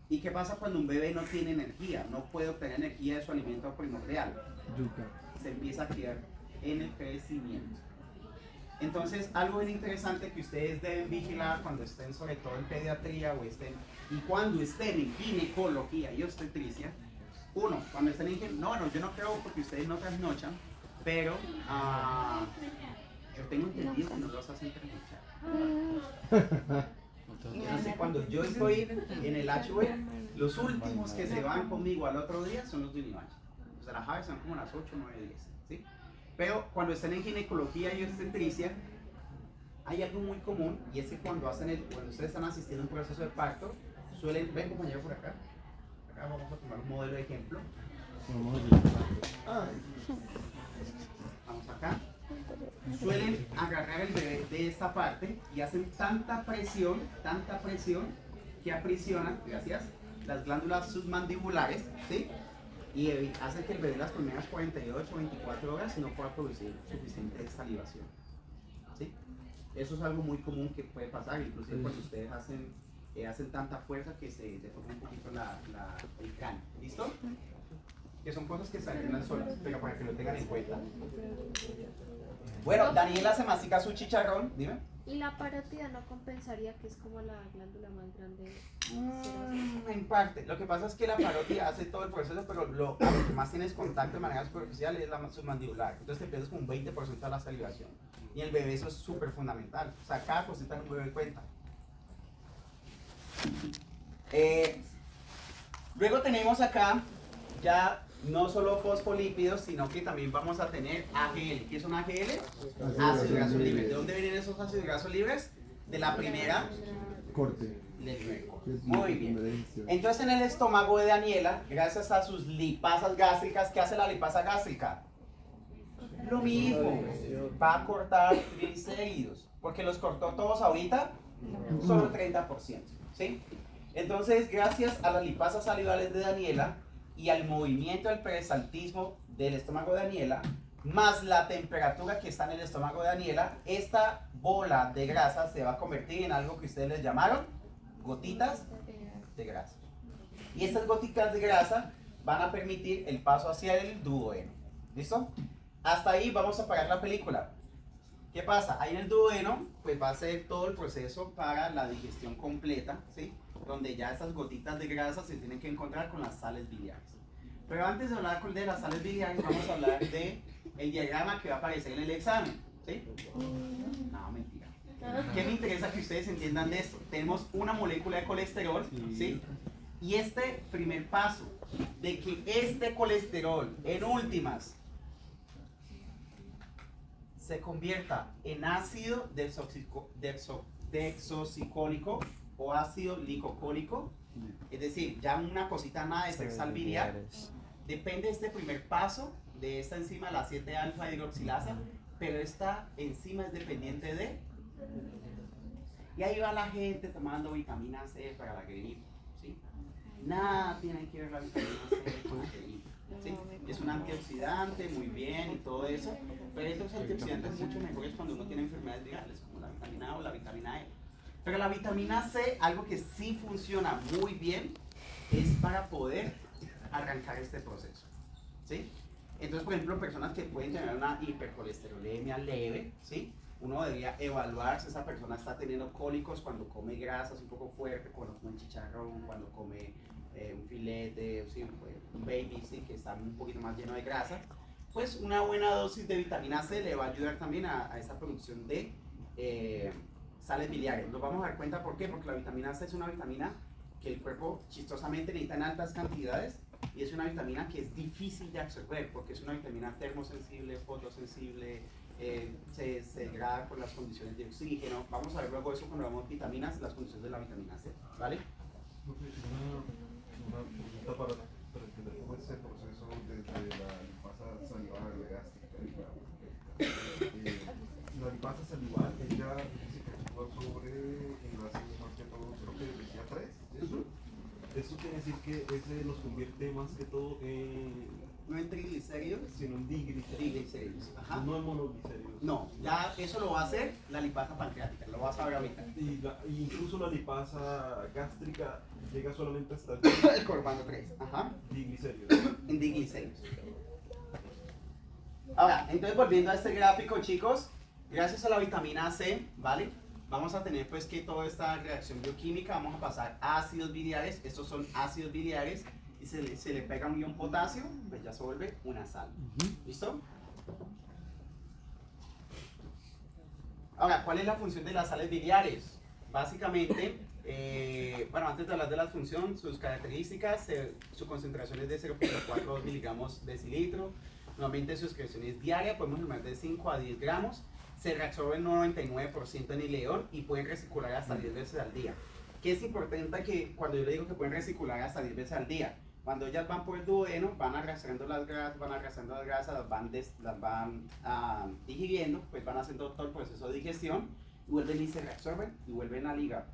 ¿Y qué pasa cuando un bebé no tiene energía? No puede obtener energía de su alimento primordial. Se empieza a quedar en el crecimiento. Entonces, algo bien interesante que ustedes deben vigilar cuando estén, sobre todo en pediatría o estén, y cuando estén en ginecología y obstetricia. Uno, cuando estén en no, yo no creo porque ustedes no trasnochan, pero yo tengo entendido que no los hacen trasnochar. Entonces, cuando yo estoy en el HV, los últimos que se van conmigo al otro día son los de Univalle. Los de la JAVE son como las 8, 9, 10, ¿sí? Pero cuando estén en ginecología y obstetricia, hay algo muy común, y es que cuando ustedes están asistiendo a un proceso de parto, suelen, ven compañero por acá, vamos a tomar un modelo de ejemplo. Vamos acá. Suelen agarrar el bebé de esta parte y hacen tanta presión que aprisionan, gracias, las glándulas submandibulares, ¿sí? Y hacen que el bebé las primeras 48 o 24 horas no pueda producir suficiente salivación, ¿sí? Eso es algo muy común que puede pasar, inclusive cuando ustedes hacen tanta fuerza que se deforma un poquito el cráneo. ¿Listo? Que son cosas que salen solas, pero para que lo tengan en cuenta. Bueno, Daniela se mastica su chicharrón, dime. ¿Y la parótida no compensaría, que es como la glándula más grande? En parte. Lo que pasa es que la parótida hace todo el proceso, pero lo que más tienes contacto de manera superficial es la submandibular. Entonces te pierdes con un 20% de la salivación. Y el bebé eso es súper fundamental. O sea, cada cosita en un bebé cuenta. Luego tenemos acá ya no solo fosfolípidos, sino que también vamos a tener AGL. ¿Qué son AGL? Ácidos grasos libres. ¿De dónde vienen esos ácidos grasos libres? De la primera corte. Muy bien. Entonces en el estómago de Daniela, gracias a sus lipasas gástricas, ¿qué hace la lipasa gástrica? Lo mismo, va a cortar triglicéridos, porque los cortó todos ahorita, solo 30%, ¿sí? Entonces, gracias a las lipasas salivales de Daniela y al movimiento del peristaltismo del estómago de Daniela, más la temperatura que está en el estómago de Daniela, esta bola de grasa se va a convertir en algo que ustedes les llamaron gotitas de grasa. Y estas gotitas de grasa van a permitir el paso hacia el duodeno. ¿Listo? Hasta ahí vamos a parar la película. ¿Qué pasa? Ahí en el duodeno pues va a ser todo el proceso para la digestión completa, ¿sí? Donde ya estas gotitas de grasa se tienen que encontrar con las sales biliares. Pero antes de hablar de las sales biliares, vamos a hablar de el diagrama que va a aparecer en el examen, ¿sí? No, mentira. ¿Qué me interesa que ustedes entiendan de esto? Tenemos una molécula de colesterol, ¿sí? Y este primer paso de que este colesterol, en últimas, se convierta en ácido desoxicólico o ácido glicocólico, es decir, ya una cosita nada de ser sal biliar, depende de este primer paso de esta enzima, la 7-alfa hidroxilasa, pero esta enzima es dependiente de... Y ahí va la gente tomando vitamina C para la gripe, ¿sí? Nada tiene que ver la vitamina C con la gripe, ¿sí? Es un antioxidante, muy bien y todo eso, pero estos antioxidantes mucho mejores cuando uno tiene enfermedades virales, como la vitamina A o la vitamina E. Pero la vitamina C, algo que sí funciona muy bien, es para poder arrancar este proceso, ¿sí? Entonces, por ejemplo, personas que pueden tener una hipercolesterolemia leve, ¿sí? Uno debería evaluar si esa persona está teniendo cólicos cuando come grasas un poco fuerte, cuando come chicharrón, cuando come un filete, ¿sí? Un baby, ¿sí? Que está un poquito más lleno de grasa. Pues una buena dosis de vitamina C le va a ayudar también a esa producción de sales biliares. Nos vamos a dar cuenta por qué, porque la vitamina C es una vitamina que el cuerpo chistosamente necesita en altas cantidades y es una vitamina que es difícil de absorber porque es una vitamina termosensible, fotosensible, se degrada por las condiciones de oxígeno. Vamos a ver luego eso cuando hablamos de vitaminas, las condiciones de la vitamina C, ¿vale? Una pregunta para entender cómo es el proceso desde la lipasa salival y gástrica. La lipasa salival, ella se efectúa sobre enlaces más que todo, creo que decía 3, ¿eso? Eso quiere decir que ese los convierte más que todo en... No en triglicéridos, sino en triglicéridos. Ajá. No en monoglicéridos. No, ya eso lo va a hacer la lipasa pancreática, lo vas a ver ahorita. Y incluso la lipasa gástrica llega solamente hasta El corbano 3, ajá. diglicéridos. En diglicéridos. Ahora, entonces volviendo a este gráfico, chicos, gracias a la vitamina C, ¿vale? Vamos a tener pues que toda esta reacción bioquímica, vamos a pasar a ácidos biliares, estos son ácidos biliares, y se le pega un ion potasio, pues ya se vuelve una sal. ¿Listo? Ahora, ¿cuál es la función de las sales biliares? Básicamente, bueno, antes de hablar de la función, sus características, su concentración es de 0.42 miligramos decilitro, normalmente su excreción es diaria, podemos tomar de 5 a 10 gramos, se reabsorbe el 99% en el ileón y pueden recircular hasta 10 veces al día. ¿Qué es importante que cuando yo le digo que pueden recircular hasta 10 veces al día? Cuando ellas van por el duodeno, van arrastrando las grasas, las van digiriendo, pues van haciendo todo el proceso de digestión, y vuelven y se reabsorben y vuelven al hígado.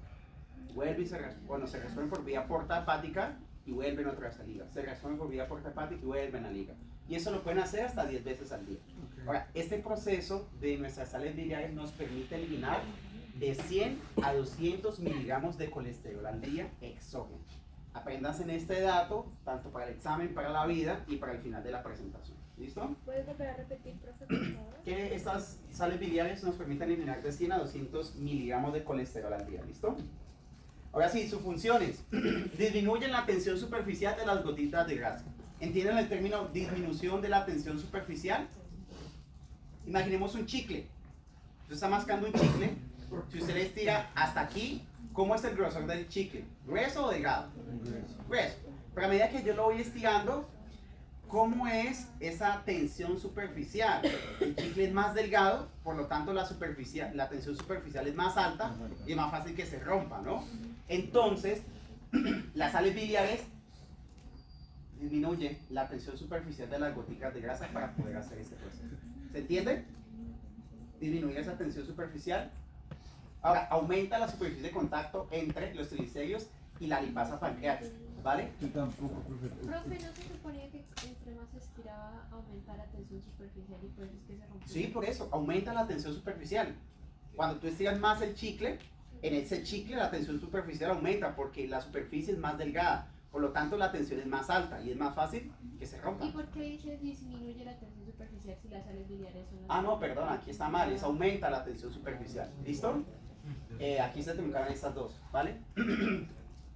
Vuelven y se reabsorben por vía porta-hepática y vuelven otra vez al hígado. Se reabsorben por vía porta-hepática y vuelven al hígado. Y eso lo pueden hacer hasta 10 veces al día. Ahora, este proceso de nuestras sales biliares nos permite eliminar de 100 a 200 miligramos de colesterol al día exógeno. Apréndanse en este dato, tanto para el examen, para la vida y para el final de la presentación. ¿Listo? ¿Puedes volver a repetir, profe, por favor? Que estas sales biliares nos permiten eliminar de 100 a 200 miligramos de colesterol al día. ¿Listo? Ahora sí, sus funciones. Disminuyen la tensión superficial de las gotitas de grasa. ¿Entienden el término disminución de la tensión superficial? Imaginemos un chicle. Usted está mascando un chicle. Si usted le estira hasta aquí, ¿cómo es el grosor del chicle? ¿Grueso o delgado? Grueso. Pero a medida que yo lo voy estirando, ¿cómo es esa tensión superficial? El chicle es más delgado, por lo tanto la tensión superficial es más alta y es más fácil que se rompa, ¿no? Entonces, las sales biliares disminuyen la tensión superficial de las goticas de grasa para poder hacer este proceso. ¿Se entiende? Disminuir esa tensión superficial. Ahora, aumenta la superficie de contacto entre los triglicéridos y la lipasa pancreática, ¿vale? Yo tampoco, profe. Profe, ¿no se suponía que entre más se estiraba aumenta la tensión superficial y por eso es que se rompe? Sí, por eso, aumenta la tensión superficial. Cuando tú estiras más el chicle, en ese chicle la tensión superficial aumenta porque la superficie es más delgada. Por lo tanto, la tensión es más alta y es más fácil que se rompa. ¿Y por qué dice disminuye la tensión superficial si las sales biliares son las... Ah, no, perdón, aquí está mal, es aumenta la tensión superficial. ¿Listo? Aquí se truncaron estas dos, ¿vale?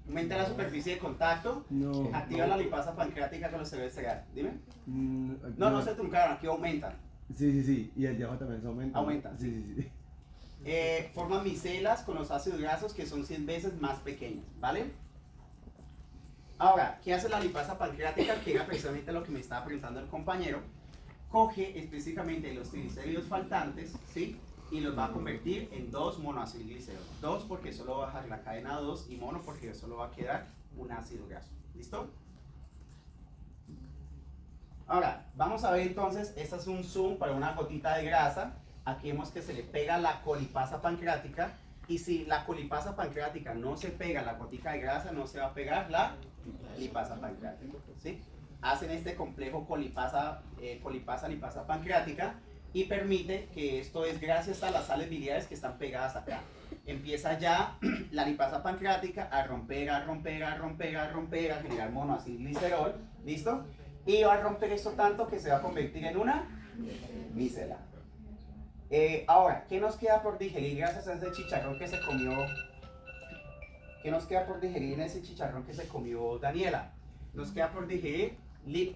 Aumenta la superficie de contacto, No. activa la lipasa pancreática con los esteroides cereales. Dime. Aquí No se truncaron, aquí aumentan. Sí. Y el de abajo también se aumenta. Aumentan. Sí. Forman micelas con los ácidos grasos que son 100 veces más pequeños, ¿vale? Ahora, ¿qué hace la lipasa pancreática? Que era precisamente lo que me estaba preguntando el compañero. Coge específicamente los triglicéridos faltantes, ¿sí? Y los va a convertir en 2 monoacilglicerol. 2 porque solo va a bajar la cadena 2 y mono porque solo va a quedar un ácido graso. ¿Listo? Ahora, vamos a ver entonces, este es un zoom para una gotita de grasa. Aquí vemos que se le pega la colipasa pancreática. Y si la colipasa pancreática no se pega a la gotica de grasa, no se va a pegar la lipasa pancreática, ¿sí? Hacen este complejo colipasa-lipasa pancreática y permite que esto es gracias a las sales biliares que están pegadas acá. Empieza ya la lipasa pancreática a romper, a generar monoacilglicerol, ¿listo? Y va a romper esto tanto que se va a convertir en una micela. Ahora, ¿qué nos queda por digerir gracias a ese chicharrón que se comió? ¿Qué nos queda por digerir en ese chicharrón que se comió Daniela? Nos queda por digerir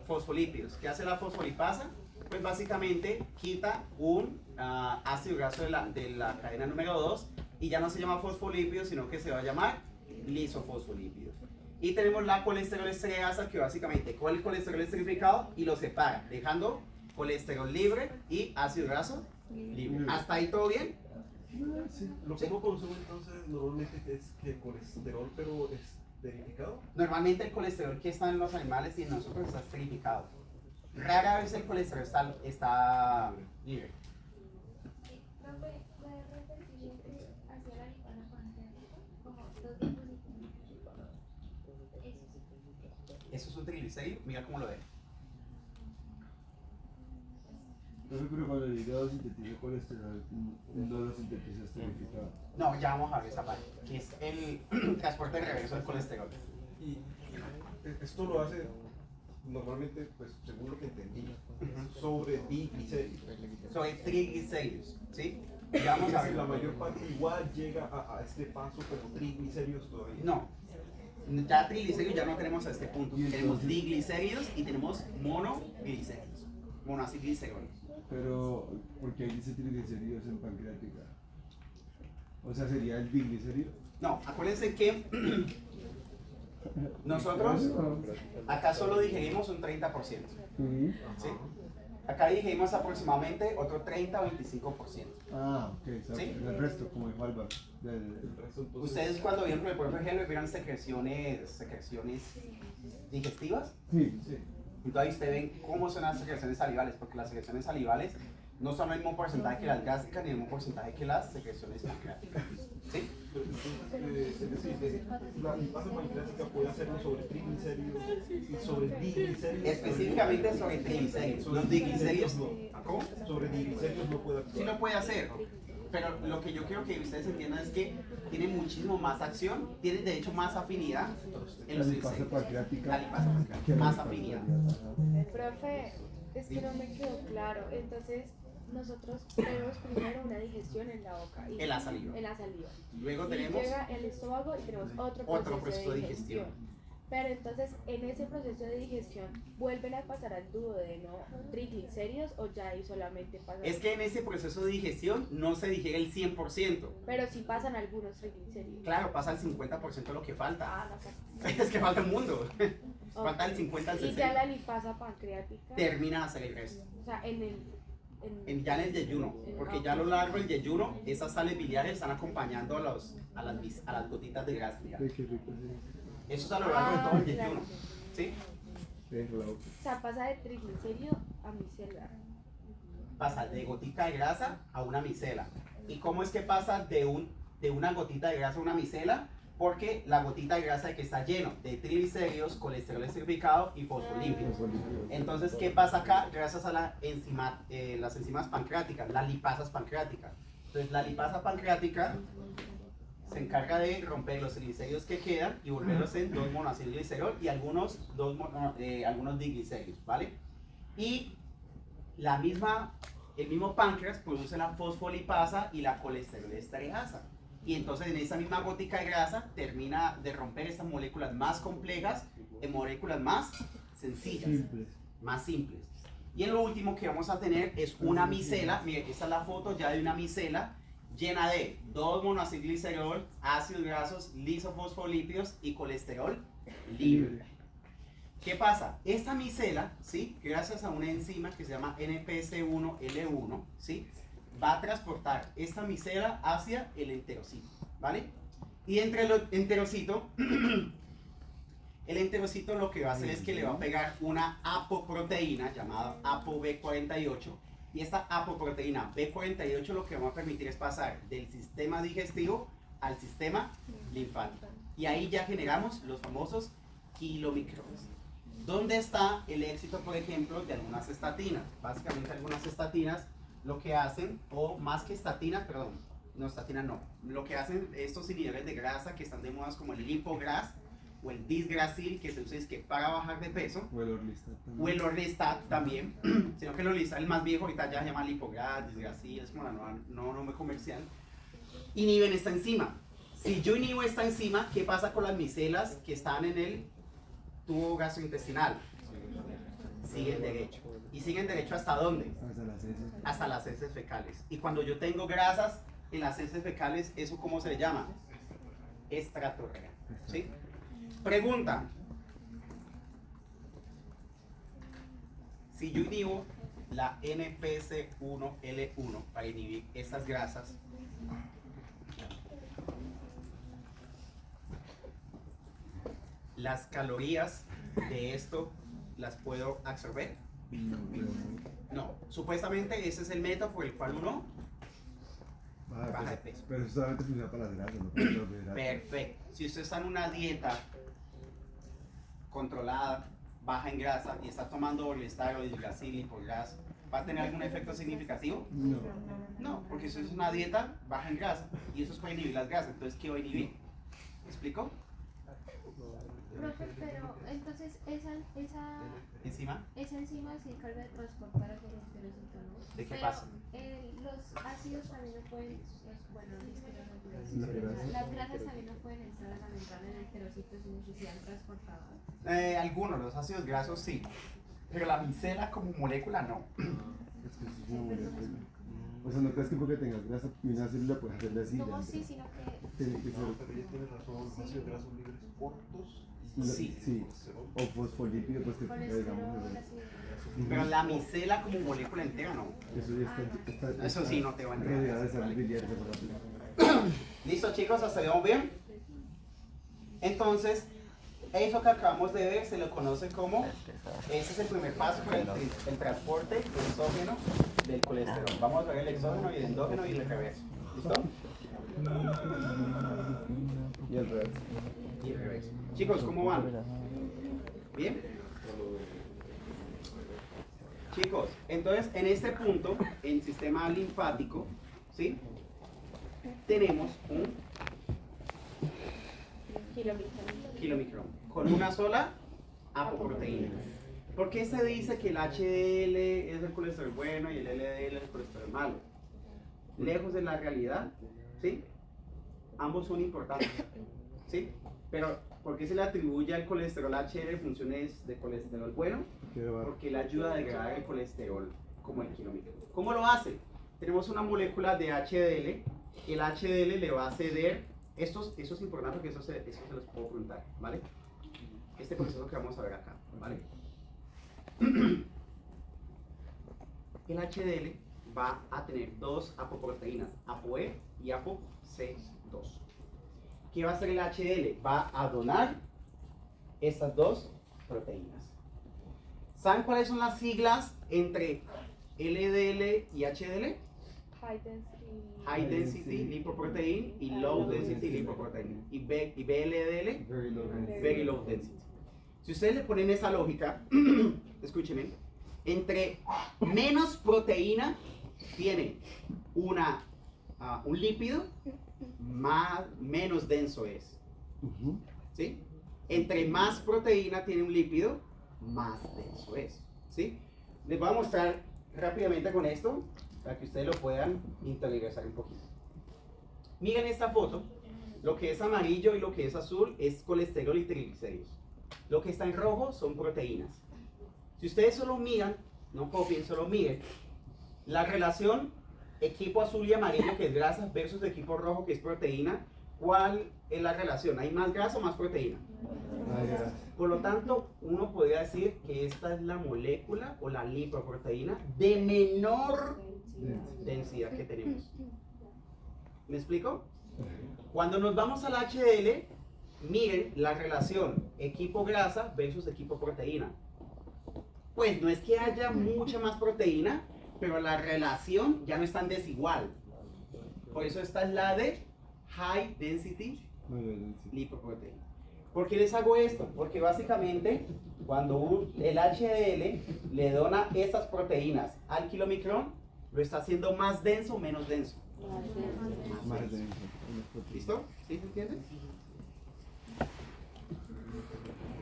fosfolípidos. ¿Qué hace la fosfolipasa? Pues básicamente quita un ácido graso de la cadena número 2 y ya no se llama fosfolípido, sino que se va a llamar lisofosfolípidos. Y tenemos la colesterol estereasa que básicamente coge el colesterol esterificado y lo separa, dejando colesterol libre y ácido graso libre. ¿Hasta ahí todo bien? Sí. Lo que uno consume entonces normalmente es que colesterol, pero esterificado. Normalmente el colesterol que está en los animales y en nosotros está esterificado. Rara vez el colesterol está libre. Profe, ¿puede repetir hacia la lipasa pancreática? Como 2 diapositivas. Eso es un triglicérido, mira cómo lo ve. Pero cuando el hígado sintetiza colesterol, no lo sintetiza esterificado. No, ya vamos a ver esa parte, que es el transporte de regreso del colesterol. Y esto lo hace normalmente, pues según lo que entendí, sobre triglicéridos. Sobre triglicéridos, ¿sí? Ya vamos a ver. La mayor parte igual llega a este paso como triglicéridos todavía. No, ya triglicéridos ya no tenemos a este punto. ¿Y Tenemos entonces? diglicéridos y tenemos monoglicéridos, monoacilgliceroles. Pero, ¿por qué dice triglicéridos en pancreática? O sea, ¿sería el diglicérido? No, acuérdense que nosotros acá solo digerimos un 30%. ¿Sí? Acá digerimos aproximadamente otro 30 o 25%. Ah, ok, exacto. ¿Sí? El resto, como dijo Álvaro. El resto, entonces, ¿Ustedes cuando vieron el profe Helber vieron secreciones digestivas? Sí, sí. Entonces ustedes ven cómo son las secreciones salivales, porque las secreciones salivales no son el mismo porcentaje que las gástricas ni el mismo porcentaje que las secreciones pancreáticas. ¿Sí? Pero entonces, es decir, la lipasa pancreática puede hacerlo sobre triglicéridos y sobre diglicéridos. Específicamente sobre triglicéridos. Los diglicéridos, ¿cómo? Sobre diglicéridos no puede actuar. Sí lo puede hacer, pero lo que yo quiero que ustedes entiendan es que tiene muchísimo más acción, tiene de hecho más afinidad en la los lipasa triglicéridos. pancreática. La lipasa pancreática, más afinidad. Profe, es que no me quedó claro. Entonces, nosotros tenemos primero una digestión en la boca. Y En la saliva. En la saliva. Luego Y tenemos llega el estómago y tenemos otro proceso de digestión. Pero entonces, en ese proceso de digestión, ¿vuelven a pasar al duodeno triglicéridos o ya ahí solamente pasan? Es que en ese proceso de digestión no se digiere el 100%. Pero sí pasan algunos triglicéridos. Claro, pasa el 50% de lo que falta. Ah, no pasa. Es que falta un mundo. Falta el 50 al Y ya 60. la lipasa pancreática. Termina de hacer el resto. O sea, en el. Ya en el yeyuno, porque ya a lo largo del yeyuno esas sales biliares están acompañando a las gotitas de grasa. Mira. Ay, qué rico, sí. Eso es a lo largo de todo el claro. yeyuno. ¿Sí? O sea, pasa de triglicérido a micelar. Pasa de gotica de grasa a una micela. ¿Y cómo es que pasa de una gotita de grasa a una micela? Porque la gotita de grasa que está lleno de triglicéridos, colesterol esterificado y fosfolípidos. Entonces, ¿qué pasa acá? Gracias a las enzimas pancreáticas, las lipasas pancreáticas. Entonces, la lipasa pancreática se encarga de romper los triglicéridos que quedan y volverlos en 2 monoacilglicerol y algunos diglicéridos, ¿vale? Y el mismo páncreas produce la fosfolipasa y la colesterol estereasa. Y entonces en esa misma gótica de grasa termina de romper estas moléculas más complejas en moléculas más sencillas, más simples. Y en lo último que vamos a tener es una micela. Miren, esta es la foto ya de una micela llena de 2 monoacilglicerol, ácidos grasos, lisofosfolípidos y colesterol libre. ¿Qué pasa? Esta micela, ¿sí? Gracias a una enzima que se llama NPS1L1, ¿sí? Va a transportar esta micela hacia el enterocito, ¿vale? Y entre el enterocito, el enterocito lo que va a hacer es que le va a pegar una apoproteína llamada ApoB48, y esta apoproteína B48 lo que va a permitir es pasar del sistema digestivo al sistema linfático. Y ahí ya generamos los famosos kilomicrones. ¿Dónde está el éxito, por ejemplo, de algunas estatinas? Básicamente algunas estatinas lo que hacen, o más que estatinas, perdón, no, estatinas no, lo que hacen estos inhibidores de grasa que están de moda como el lipogras o el disgrasil, que se usa es que para bajar de peso, O el Orlistat también. o el Orlistat también, sino que el Orlistat, el más viejo, ahorita ya se llama lipogras, disgrasil, es como la nueva nombre comercial, inhiben esta enzima. Si yo inhibo esta enzima, ¿qué pasa con las micelas que están en el tubo gastrointestinal? Siguen derecho. ¿Y siguen derecho hasta dónde? Hasta las heces. Hasta las heces fecales. Y cuando yo tengo grasas en las heces fecales, ¿eso cómo se le llama? Estratorrea. ¿Sí? Pregunta. Si yo inhibo la NPS1L1 para inhibir estas grasas, las calorías de esto las puedo absorber. No, supuestamente ese es el método por el cual uno baja de peso. Pero eso solamente funciona para las grasas, no para los carbohidratos. Perfecto. Si usted está en una dieta controlada, baja en grasa y está tomando Orlistat o disgrasil, lipogras, ¿va a tener algún efecto significativo? No. No, porque eso es una dieta baja en grasa y eso es para inhibir las grasas. Entonces, ¿qué va a inhibir? ¿Me explico? Profe, pero entonces esa Encima, enzima se encarga de transportar hacia el enterocito, ¿no? ¿de qué Pero, pasa? los ácidos también no pueden, bueno, Las las grasas también no pueden entrar a la membrana del enterocito sin necesidad de transportar. Algunos, los ácidos grasos sí, pero la micela como molécula no. Es que eso es una molécula. O sea, no crees que porque tengas grasa y una célula puedes hacerle así. No, ya. sí, sino que Tiene que ser. No, pero ella tiene razón, ácidos grasos libres cortos. Sí. Sí. O fosfolípido, pues que colesterol, digamos. así. Pero la micela como molécula entera no. Eso ya está. Eso sí, no te va a entrar. rodeado de sal biliar, esa palabra. ¿Listo, chicos? ¿Hasta ahí vamos bien? Entonces, eso que acabamos de ver se lo conoce como, ese es el primer paso para el transporte exógeno del colesterol. Vamos a ver el exógeno y el endógeno y el reverso. ¿Listo? Y el reverso. Y el reverso. Chicos, ¿cómo van? ¿Bien? Chicos, entonces en este punto, en sistema linfático, ¿sí? Tenemos un kilomicrón con una sola apoproteína. ¿Por qué se dice que el HDL es el colesterol bueno y el LDL es el colesterol malo? Lejos de la realidad, ¿sí? Ambos son importantes, ¿sí? Pero ¿por qué se le atribuye al colesterol HDL funciones de colesterol bueno? Porque le ayuda a degradar el colesterol como el kilomicrón. ¿Cómo lo hace? Tenemos una molécula de HDL, el HDL le va a ceder, eso es importante porque eso se los puedo preguntar, ¿vale? Este proceso que vamos a ver acá, ¿vale? El HDL va a tener dos apoproteínas, ApoE y ApoC2. ¿Qué va a hacer el HDL? Va a donar estas dos proteínas. ¿Saben cuáles son las siglas entre LDL y HDL? High Density Lipoprotein y Low Density Lipoprotein. Y BLDL, Very Low Density. Si ustedes le ponen esa lógica, escúchenme, entre menos proteína tiene un lípido, menos denso es. ¿Sí? Entre más proteína tiene un lípido, más denso es. ¿Sí? Les voy a mostrar rápidamente con esto para que ustedes lo puedan interiorizar un poquito. Miren esta foto. Lo que es amarillo y lo que es azul es colesterol y triglicéridos. Lo que está en rojo son proteínas. Si ustedes solo miran, no copien, solo miren, la relación equipo azul y amarillo que es grasa versus equipo rojo que es proteína, ¿cuál es la relación? ¿Hay más grasa o más proteína? Por lo tanto, uno podría decir que esta es la molécula o la lipoproteína de menor densidad que tenemos. ¿Me explico? Cuando nos vamos al HDL, miren la relación equipo grasa versus equipo proteína. Pues no es que haya mucha más proteína, pero la relación ya no es tan desigual. Por eso esta es la de High Density Lipoprotein. ¿Por qué les hago esto? Porque básicamente cuando el HDL le dona esas proteínas al kilomicrón, lo está haciendo más denso o menos denso. Más denso. ¿Listo? ¿Sí se entiende?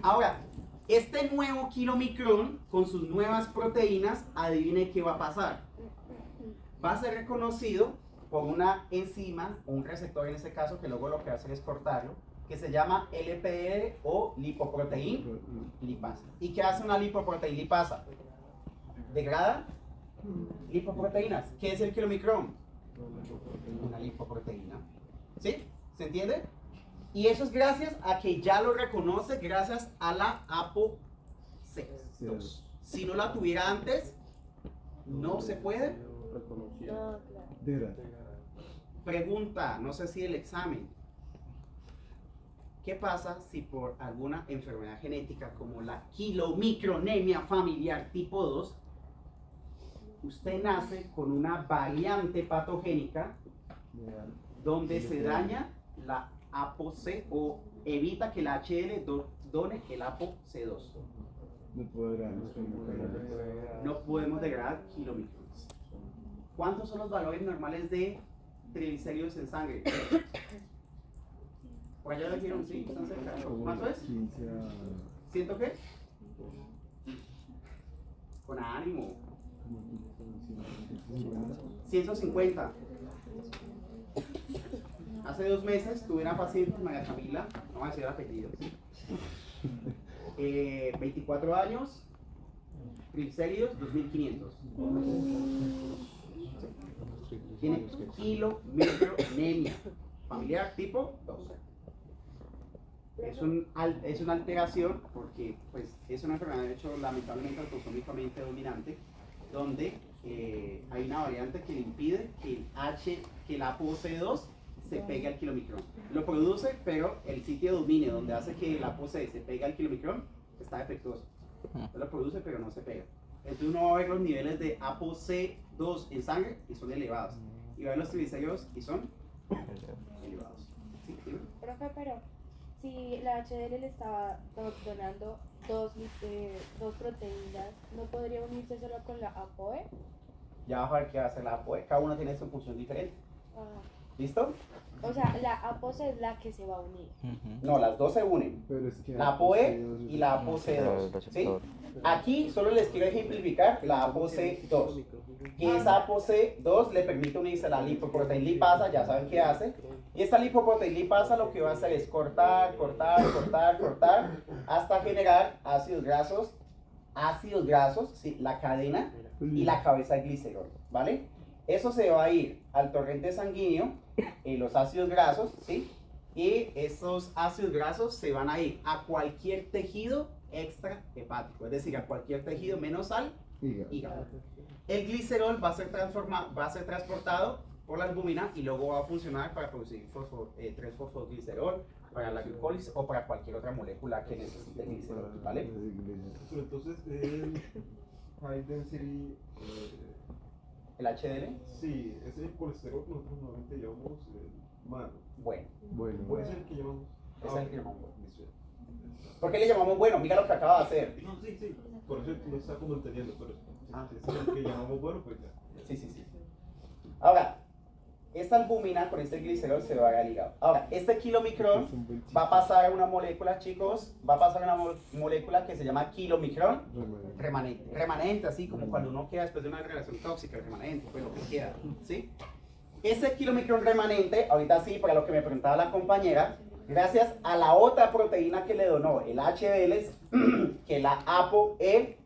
Ahora, este nuevo kilomicrón con sus nuevas proteínas, adivine qué va a pasar. Va a ser reconocido por una enzima, o un receptor en este caso, que luego lo que hace es cortarlo, que se llama LPR o lipoproteína lipasa. ¿Y qué hace una lipoproteína lipasa? Degrada lipoproteínas. ¿Qué es el kilomicrón? Una lipoproteína. ¿Sí? ¿Se entiende? Y eso es gracias a que ya lo reconoce gracias a la ApoC2. Si no la tuviera antes, no se puede. No, claro. Pregunta, no sé si el examen. ¿Qué pasa si por alguna enfermedad genética como la kilomicronemia familiar tipo 2, usted nace con una variante patogénica donde se daña la ApoC o evita que la HL done el ApoC2? No podemos degradar kilomicrones. ¿Cuántos son los valores normales de triglicéridos en sangre? Por allá dijeron, sí, están cerca. ¿Cuánto es? 15 a... ¿Siento qué? Con ánimo. 150. Hace 2 meses tuve una paciente, María Camila, no voy a decir el apellido, 24 años, triglicéridos 2500. Tiene kilomicronemia familiar tipo 2. Es una alteración porque pues, es una enfermedad, de hecho, lamentablemente autosómicamente dominante, donde hay una variante que le impide que el ApoC2 se pegue al kilomicrón. Lo produce, pero el sitio de dominio donde hace que el ApoC se pegue al kilomicrón está defectuoso. Lo produce, pero no se pega. Entonces uno va a ver los niveles de ApoC2 en sangre y son elevados. Y va a ver los triglicéridos y son elevados. ¿Sí? ¿Sí? Profe, pero si la HDL le estaba donando dos proteínas, ¿no podría unirse solo con la ApoE? Ya vas a ver qué hace la ApoE. Cada una tiene su función diferente. Ah, ¿Listo? o sea, la ApoC es la que se va a unir. No, las dos se unen. Pero es que La ApoE y la ApoC2. ¿Sí? Aquí solo les quiero ejemplificar la ApoC2. Que esa ApoC2 le permite unirse a la lipoproteína lipasa, ya saben qué hace. Y esta lipoproteína lipasa lo que va a hacer es cortar, hasta generar ácidos grasos, ¿sí? La cadena y la cabeza de glicerol, ¿vale? Eso se va a ir al torrente sanguíneo, los ácidos grasos, ¿sí? Y esos ácidos grasos se van a ir a cualquier tejido extrahepático, es decir, a cualquier tejido menos al hígado. El glicerol va a ser transportado por la albúmina y luego va a funcionar para producir 3-fosfoglicerol, para la glucólisis o para cualquier otra molécula que necesite glicerol, ¿vale? Pero entonces, el high density, ¿El HDL? sí, ese colesterol que nosotros normalmente llamamos malo. Bueno. Puede ser el que llamamos. Es el que llamamos bueno. Listo. ¿Por qué le llamamos bueno? Mira lo que acaba de hacer. No, sí. Por eso no está como entendiendo, pero si es el que llamamos bueno, pues ya. Sí. Ahora, esta albúmina con este glicerol se va a ir al hígado. Ahora, este kilomicrón va a pasar a una molécula, chicos, molécula que se llama kilomicrón remanente. Remanente, así como cuando uno queda después de una relación tóxica, remanente, pues lo que queda, ¿sí? Ese kilomicrón remanente, ahorita sí, para lo que me preguntaba la compañera, gracias a la otra proteína que le donó el HDL, que la ApoE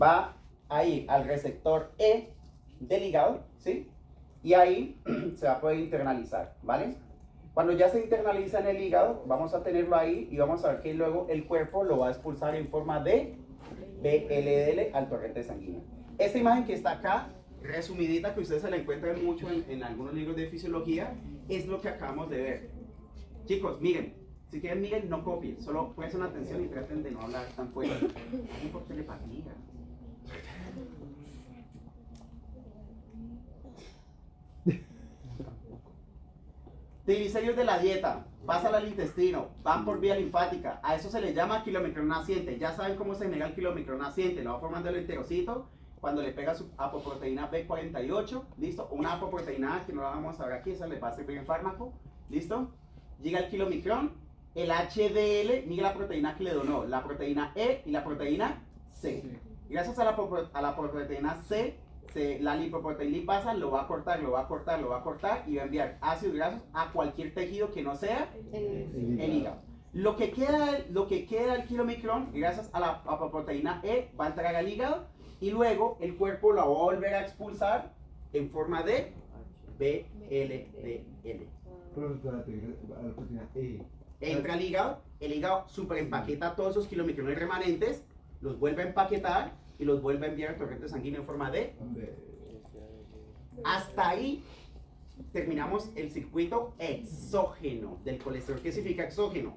va a ir al receptor E del hígado, ¿sí? Y ahí se va a poder internalizar, ¿vale? Cuando ya se internaliza en el hígado, vamos a tenerlo ahí y vamos a ver que luego el cuerpo lo va a expulsar en forma de VLDL al torrente sanguíneo. Esta imagen que está acá, resumidita, que ustedes se la encuentran mucho en algunos libros de fisiología, es lo que acabamos de ver. Chicos, miren, si quieren miren, no copien, solo presten atención y traten de no hablar tan fuerte. No por telepatía. Triglicéridos de la dieta, pasan al intestino, van por vía linfática, a eso se le llama kilomicrón naciente. Ya saben cómo se genera el kilomicrón naciente, lo va formando el enterocito cuando le pega su apoproteína B48, ¿listo? Una apoproteína A que no la vamos a ver aquí, esa le va a servir en fármaco, ¿listo? Llega el kilomicrón, el HDL, mira la proteína que le donó, la proteína E y la proteína C. Gracias a la proteína C, la lipoproteína lipasa lo va a cortar y va a enviar ácidos grasos a cualquier tejido que no sea el hígado. Lo que queda del kilomicrón, gracias a la apoproteína E, va a entrar al hígado y luego el cuerpo la va a volver a expulsar en forma de VLDL. La proteína E. Entra al hígado, el hígado super empaqueta todos esos kilomicrones remanentes, los vuelve a empaquetar y los vuelve a enviar al torrente sanguíneo en forma de. Hasta ahí terminamos el circuito exógeno del colesterol. ¿Qué significa exógeno?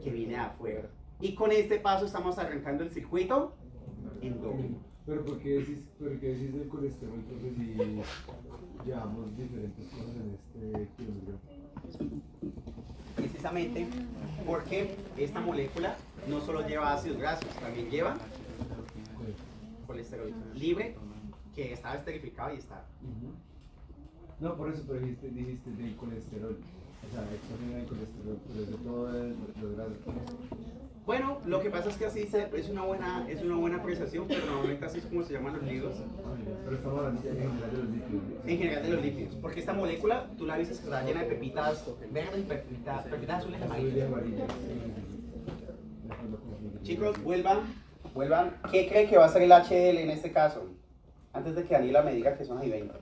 Que viene de afuera. Y con este paso estamos arrancando el circuito endógeno. Pero ¿por qué decís el colesterol? Entonces, si llevamos diferentes cosas en este kilómetro. Precisamente porque esta molécula no solo lleva ácidos grasos, también lleva colesterol libre que estaba esterificado y está. No, por eso, pero dijiste del colesterol. O sea, exógeno del colesterol, pero de todo lo grado. Bueno, lo que pasa es que así es una buena apreciación, pero normalmente así es como se llaman los libros. Pero estamos hablando en general de los lípidos. En general de los lípidos, porque esta molécula, tú la viste que está llena de pepitas verdes, pepitas azules y amarillas. Chicos, vuelvan. ¿Qué creen que va a ser el HDL en este caso? Antes de que Daniela me diga que son ahí 20.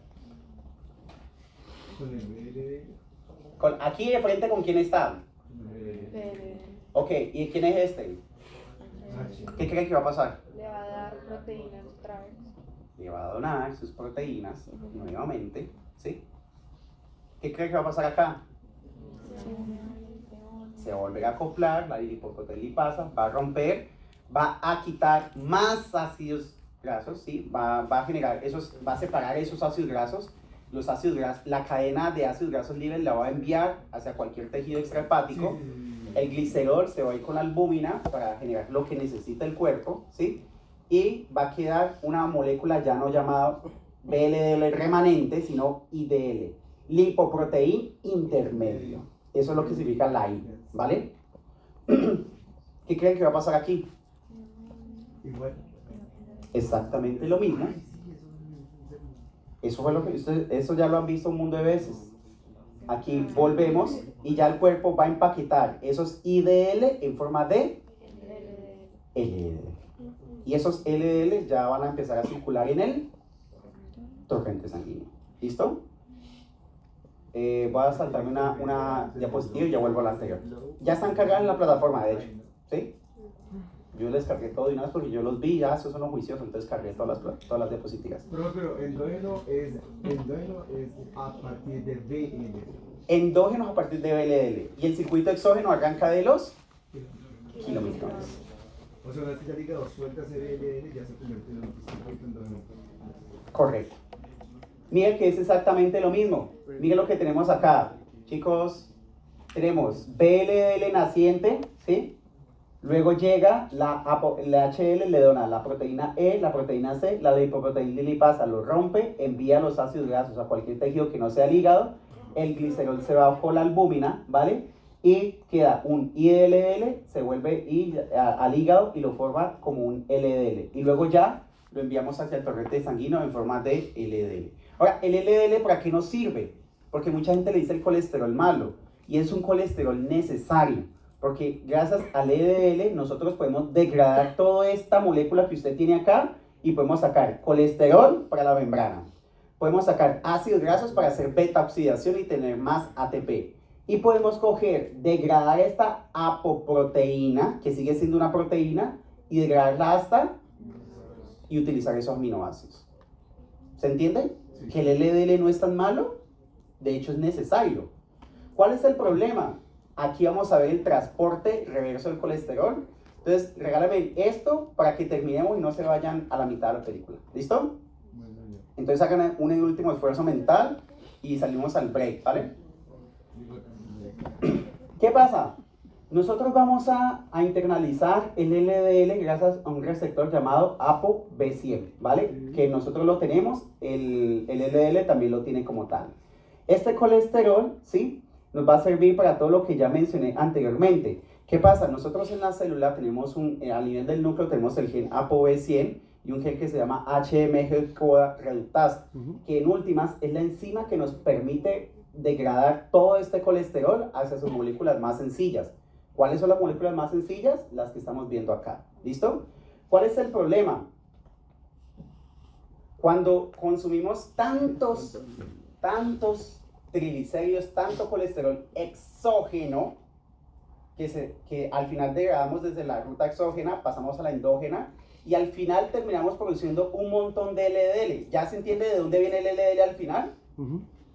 Con el BLD. Aquí de frente, ¿con quién está? Ok, ¿y quién es este? ¿Qué creen que va a pasar? Le va a dar proteínas otra vez. Le va a donar sus proteínas nuevamente, ¿sí? ¿Qué creen que va a pasar acá? Se va a volver a acoplar, la lipoproteína lipasa va a romper, va a quitar más ácidos grasos, ¿sí? Va a generar va a separar esos ácidos grasos. Los ácidos grasos, la cadena de ácidos grasos libres la va a enviar hacia cualquier tejido extrahepático. El glicerol se va a ir con la albúmina para generar lo que necesita el cuerpo, ¿sí? Y va a quedar una molécula ya no llamada VLDL remanente, sino IDL, lipoproteína intermedio. Eso es lo que significa la I, ¿vale? ¿Qué creen que va a pasar aquí? Igual. Exactamente lo mismo. Eso ya lo han visto un mundo de veces. Aquí volvemos y ya el cuerpo va a empaquetar esos IDL en forma de LDL. Y esos LDL ya van a empezar a circular en el torrente sanguíneo. ¿Listo? Voy a saltarme una diapositiva y ya vuelvo a la anterior. Ya están cargadas en la plataforma, de hecho. ¿Sí? Yo les cargué todo de una vez porque yo los vi, ya esos son los juiciosos, entonces cargué todas las diapositivas. Pero endógeno es a partir de VLD. Endógenos a partir de VLDL. Y el circuito exógeno arranca de los kilomicrones. O sea, una vez que ya el hígado suelta ese VLD, ya se convierte en un circuito endógeno. Correcto. Miren que es exactamente lo mismo. Miren lo que tenemos acá. Chicos, tenemos VLDL naciente, ¿sí? Luego llega la HL, le dona la proteína E, la proteína C, la lipoproteína lipasa lo rompe, envía los ácidos grasos a cualquier tejido que no sea el hígado, el glicerol se va por la albúmina, ¿vale? Y queda un IDLL, se vuelve al hígado y lo forma como un LDL. Y luego ya lo enviamos hacia el torrente sanguíneo en forma de LDL. Ahora, ¿el LDL para qué nos sirve? Porque mucha gente le dice el colesterol malo, y es un colesterol necesario. Porque gracias al LDL nosotros podemos degradar toda esta molécula que usted tiene acá y podemos sacar colesterol para la membrana. Podemos sacar ácidos grasos para hacer beta oxidación y tener más ATP. Y podemos coger, degradar esta apoproteína, que sigue siendo una proteína, y degradarla hasta y utilizar esos aminoácidos. ¿Se entiende? Sí. Que el LDL no es tan malo, de hecho es necesario. ¿Cuál es el problema? Aquí vamos a ver el transporte reverso del colesterol. Entonces, regálame esto para que terminemos y no se vayan a la mitad de la película. ¿Listo? Bueno, ya. Entonces hagan un último esfuerzo mental y salimos al break, ¿vale? ¿Qué pasa? Nosotros vamos a internalizar el LDL gracias a un receptor llamado ApoB100, ¿vale? Que nosotros lo tenemos, el LDL también lo tiene como tal. Este colesterol, ¿sí? Nos va a servir para todo lo que ya mencioné anteriormente. ¿Qué pasa? Nosotros en la célula tenemos a nivel del núcleo tenemos el gen ApoB100 y un gen que se llama HMG-CoA reductasa, que en últimas es la enzima que nos permite degradar todo este colesterol hacia sus moléculas más sencillas. ¿Cuáles son las moléculas más sencillas? Las que estamos viendo acá. ¿Listo? ¿Cuál es el problema? Cuando consumimos tantos triglicéridos, tanto colesterol exógeno, que al final degradamos desde la ruta exógena, pasamos a la endógena, y al final terminamos produciendo un montón de LDL. ¿Ya se entiende de dónde viene el LDL al final?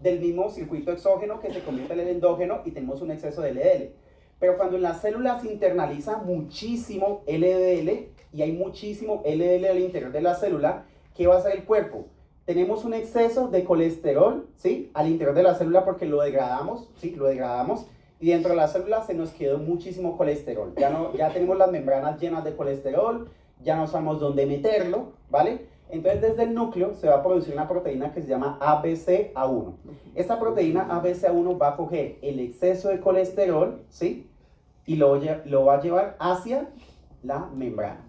Del mismo circuito exógeno que se convierte en el endógeno y tenemos un exceso de LDL. Pero cuando en las células se internaliza muchísimo LDL y hay muchísimo LDL al interior de la célula, ¿qué va a hacer el cuerpo? Tenemos un exceso de colesterol, ¿sí? Al interior de la célula porque lo degradamos, ¿sí? Lo degradamos. Y dentro de la célula se nos quedó muchísimo colesterol. Ya tenemos las membranas llenas de colesterol, ya no sabemos dónde meterlo, ¿vale? Entonces desde el núcleo se va a producir una proteína que se llama ABCA1. Esta proteína ABCA1 va a coger el exceso de colesterol, ¿sí? Y lo va a llevar hacia la membrana.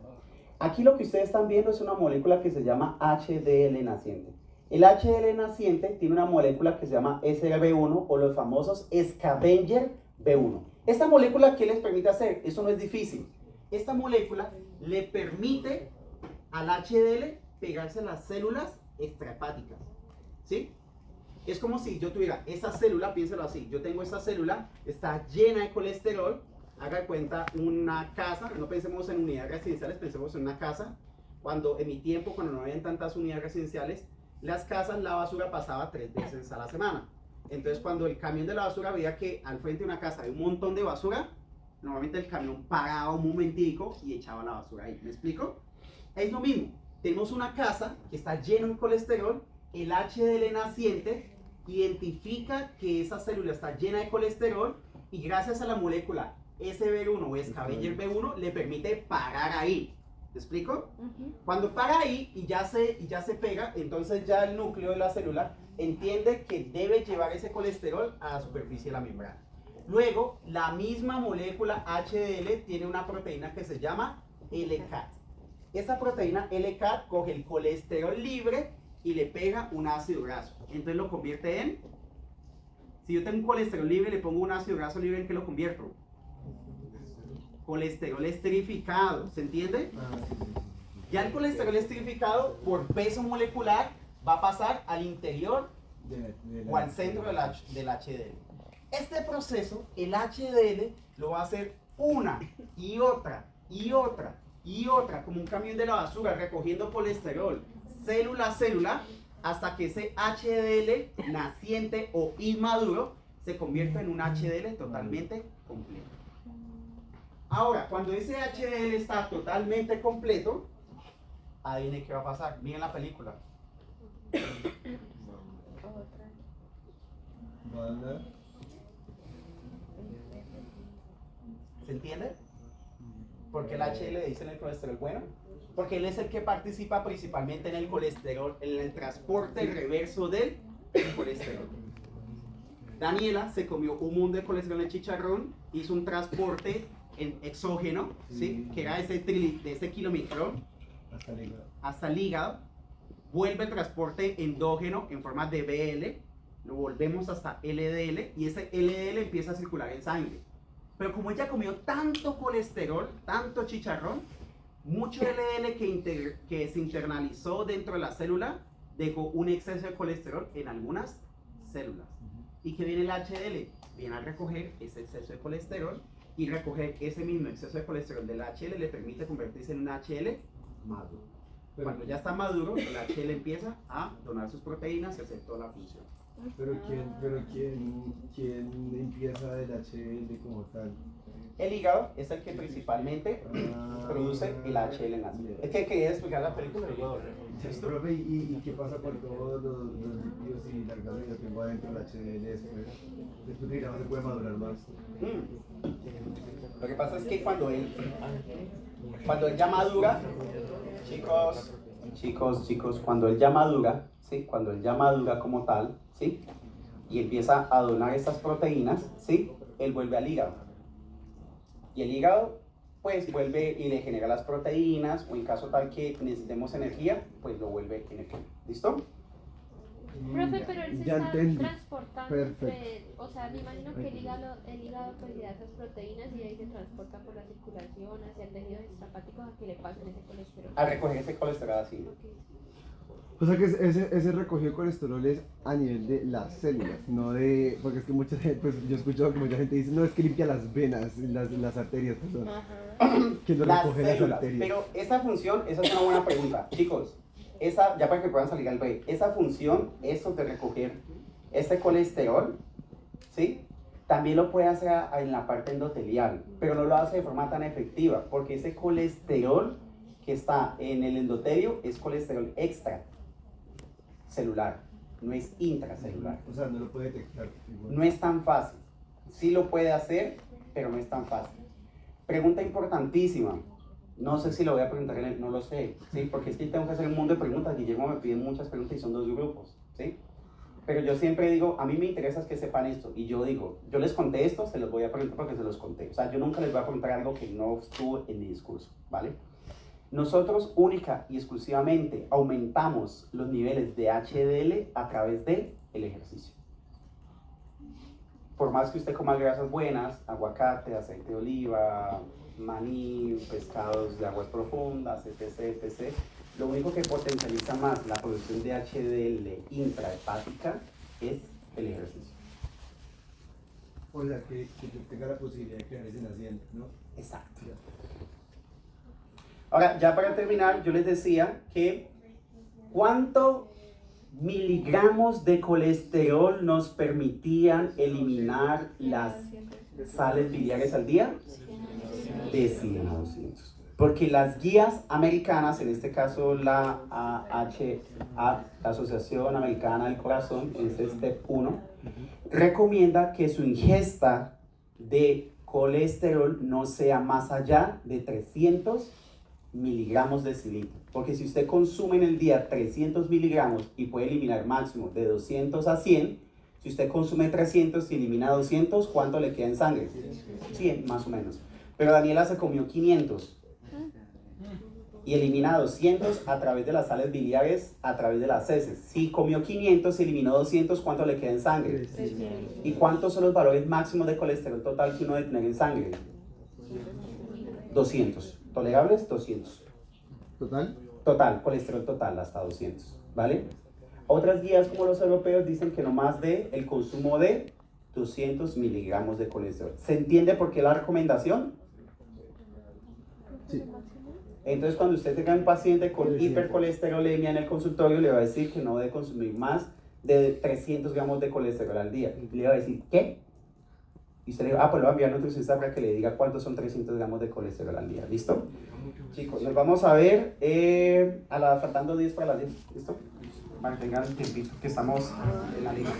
Aquí lo que ustedes están viendo es una molécula que se llama HDL naciente. El HDL naciente tiene una molécula que se llama SRB1 o los famosos scavenger B1. Esta molécula, ¿qué les permite hacer? Eso no es difícil. Esta molécula le permite al HDL pegarse a las células extrahepáticas, ¿sí? Es como si yo tuviera esa célula, piénselo así, yo tengo esta célula, está llena de colesterol, haga de cuenta una casa, no pensemos en unidades residenciales, pensemos en una casa. Cuando en mi tiempo, cuando no habían tantas unidades residenciales, las casas, la basura pasaba 3 veces a la semana. Entonces cuando el camión de la basura veía que al frente de una casa hay un montón de basura, normalmente el camión paraba un momentico y echaba la basura ahí. ¿Me explico? Es lo mismo. Tenemos una casa que está llena de colesterol, el HDL naciente identifica que esa célula está llena de colesterol y gracias a la molécula SB1 o scavenger B1 le permite parar ahí. ¿Te explico? Cuando para ahí y ya se pega, entonces ya el núcleo de la célula entiende que debe llevar ese colesterol a la superficie de la membrana. Luego, la misma molécula HDL tiene una proteína que se llama LCAT. Esta proteína LCAT coge el colesterol libre y le pega un ácido graso. Entonces lo convierte en... Si yo tengo un colesterol libre y le pongo un ácido graso libre, ¿en qué lo convierto? Colesterol esterificado. ¿Se entiende? Ya el colesterol esterificado, por peso molecular, va a pasar al interior o al centro del HDL. Este proceso, el HDL, lo va a hacer una y otra y otra y otra, como un camión de la basura, recogiendo colesterol, célula a célula, hasta que ese HDL naciente o inmaduro se convierta en un HDL totalmente completo. Ahora, cuando ese HDL está totalmente completo, adivinen qué va a pasar. Miren la película. ¿Se entiende? ¿Por qué el HDL le dicen el colesterol bueno? Porque él es el que participa principalmente en el colesterol, en el transporte reverso del colesterol. Daniela se comió un mundo de colesterol en chicharrón, hizo un transporte exógeno, ¿sí? Que era de ese kilomicrón hasta el hígado, vuelve el transporte endógeno en forma de BL, lo volvemos hasta LDL y ese LDL empieza a circular en sangre. Pero como ella comió tanto colesterol, tanto chicharrón, mucho LDL que se internalizó dentro de la célula, dejó un exceso de colesterol en algunas células. ¿Y qué viene el HDL? Viene a recoger ese exceso de colesterol y recoger ese mismo exceso de colesterol del HDL le permite convertirse en un HDL maduro. Cuando ya está maduro, el HDL empieza a donar sus proteínas y hacer toda la función. Pero ¿quién empieza el HL como tal? El hígado es el que principalmente produce el HDL en la sangre. Es que quería explicar la película y luego ¿Listo? Profe, ¿y qué pasa con todos los lípidos y la grasa que tengo adentro del HDL después? Después de que ya no se puede madurar más. Lo que pasa es que cuando él ya madura, chicos, cuando él ya madura, ¿sí? Cuando él ya madura como tal, ¿sí? Y empieza a donar estas proteínas, ¿sí? Él vuelve al hígado. Y el hígado, pues, vuelve y le genera las proteínas, o en caso tal que necesitemos energía, pues lo vuelve energía. ¿Listo? Profe, pero él se Ya está entendí. transportando, Perfecto. o sea, me imagino que el hígado pues le da esas proteínas y ahí se transporta por la circulación hacia el tejido hepático a que le pasen ese colesterol. A recoger ese colesterol así. Ok. O sea que ese recogido de colesterol es a nivel de las células, no de... Porque es que mucha gente, pues yo he escuchado que mucha gente dice, no, es que limpia las venas, las arterias, perdón. Que no Las recoge las células, arterias. pero esa función, esa es una buena pregunta. Chicos, esa, ya para que puedan salir al break, esa función, eso de recoger este colesterol, ¿sí? También lo puede hacer en la parte endotelial, pero no lo hace de forma tan efectiva, porque ese colesterol que está en el endotelio es colesterol extracelular, no es intracelular. O sea, no lo puede detectar. Igual. No es tan fácil. Sí lo puede hacer, pero no es tan fácil. Pregunta importantísima. No sé si lo voy a preguntar, no lo sé, ¿sí? Porque es que tengo que hacer un mundo de preguntas. Guillermo me pide muchas preguntas y son 2 grupos, ¿sí? Pero yo siempre digo, a mí me interesa que sepan esto. Y yo digo, yo les conté esto, se los voy a preguntar porque se los conté. O sea, yo nunca les voy a preguntar algo que no estuvo en mi discurso, ¿vale? Nosotros única y exclusivamente aumentamos los niveles de HDL a través del ejercicio. Por más que usted coma grasas buenas, aguacate, aceite de oliva, maní, pescados de aguas profundas, etc., etc., lo único que potencializa más la producción de HDL intrahepática es el ejercicio. O sea, que yo tenga la posibilidad de quedar en hacienda, ¿no? Exacto. Ahora, ya para terminar, yo les decía que ¿cuánto miligramos de colesterol nos permitían eliminar las sales biliares al día? De 100 a 200. Porque las guías americanas, en este caso la AHA, la Asociación Americana del Corazón, en este Step 1, recomienda que su ingesta de colesterol no sea más allá de 300 miligramos de cilindro. Porque si usted consume en el día 300 miligramos y puede eliminar máximo de 200 a 100, si usted consume 300 y elimina 200, ¿cuánto le queda en sangre? 100 más o menos. Pero Daniela se comió 500 y elimina 200 a través de las sales biliares, a través de las heces. Si comió 500 y eliminó 200, ¿cuánto le queda en sangre? ¿Y cuántos son los valores máximos de colesterol total que uno debe tener en sangre? 200. ¿Tolerables? 200. ¿Total? Total, colesterol total hasta 200, ¿vale? Otras guías como los europeos dicen que no más de el consumo de 200 miligramos de colesterol. ¿Se entiende por qué la recomendación? Sí. Entonces, cuando usted tenga un paciente con hipercolesterolemia en el consultorio, le va a decir que no debe consumir más de 300 gramos de colesterol al día. Y le va a decir, ¿qué? Y usted le dice, pues lo va a enviar a un nutricionista para que le diga cuántos son 300 gramos de colesterol al día. ¿Listo? Chicos, nos vamos a ver faltando 10 para las 10. ¿Listo? Para que tengan tiempito que estamos en la línea.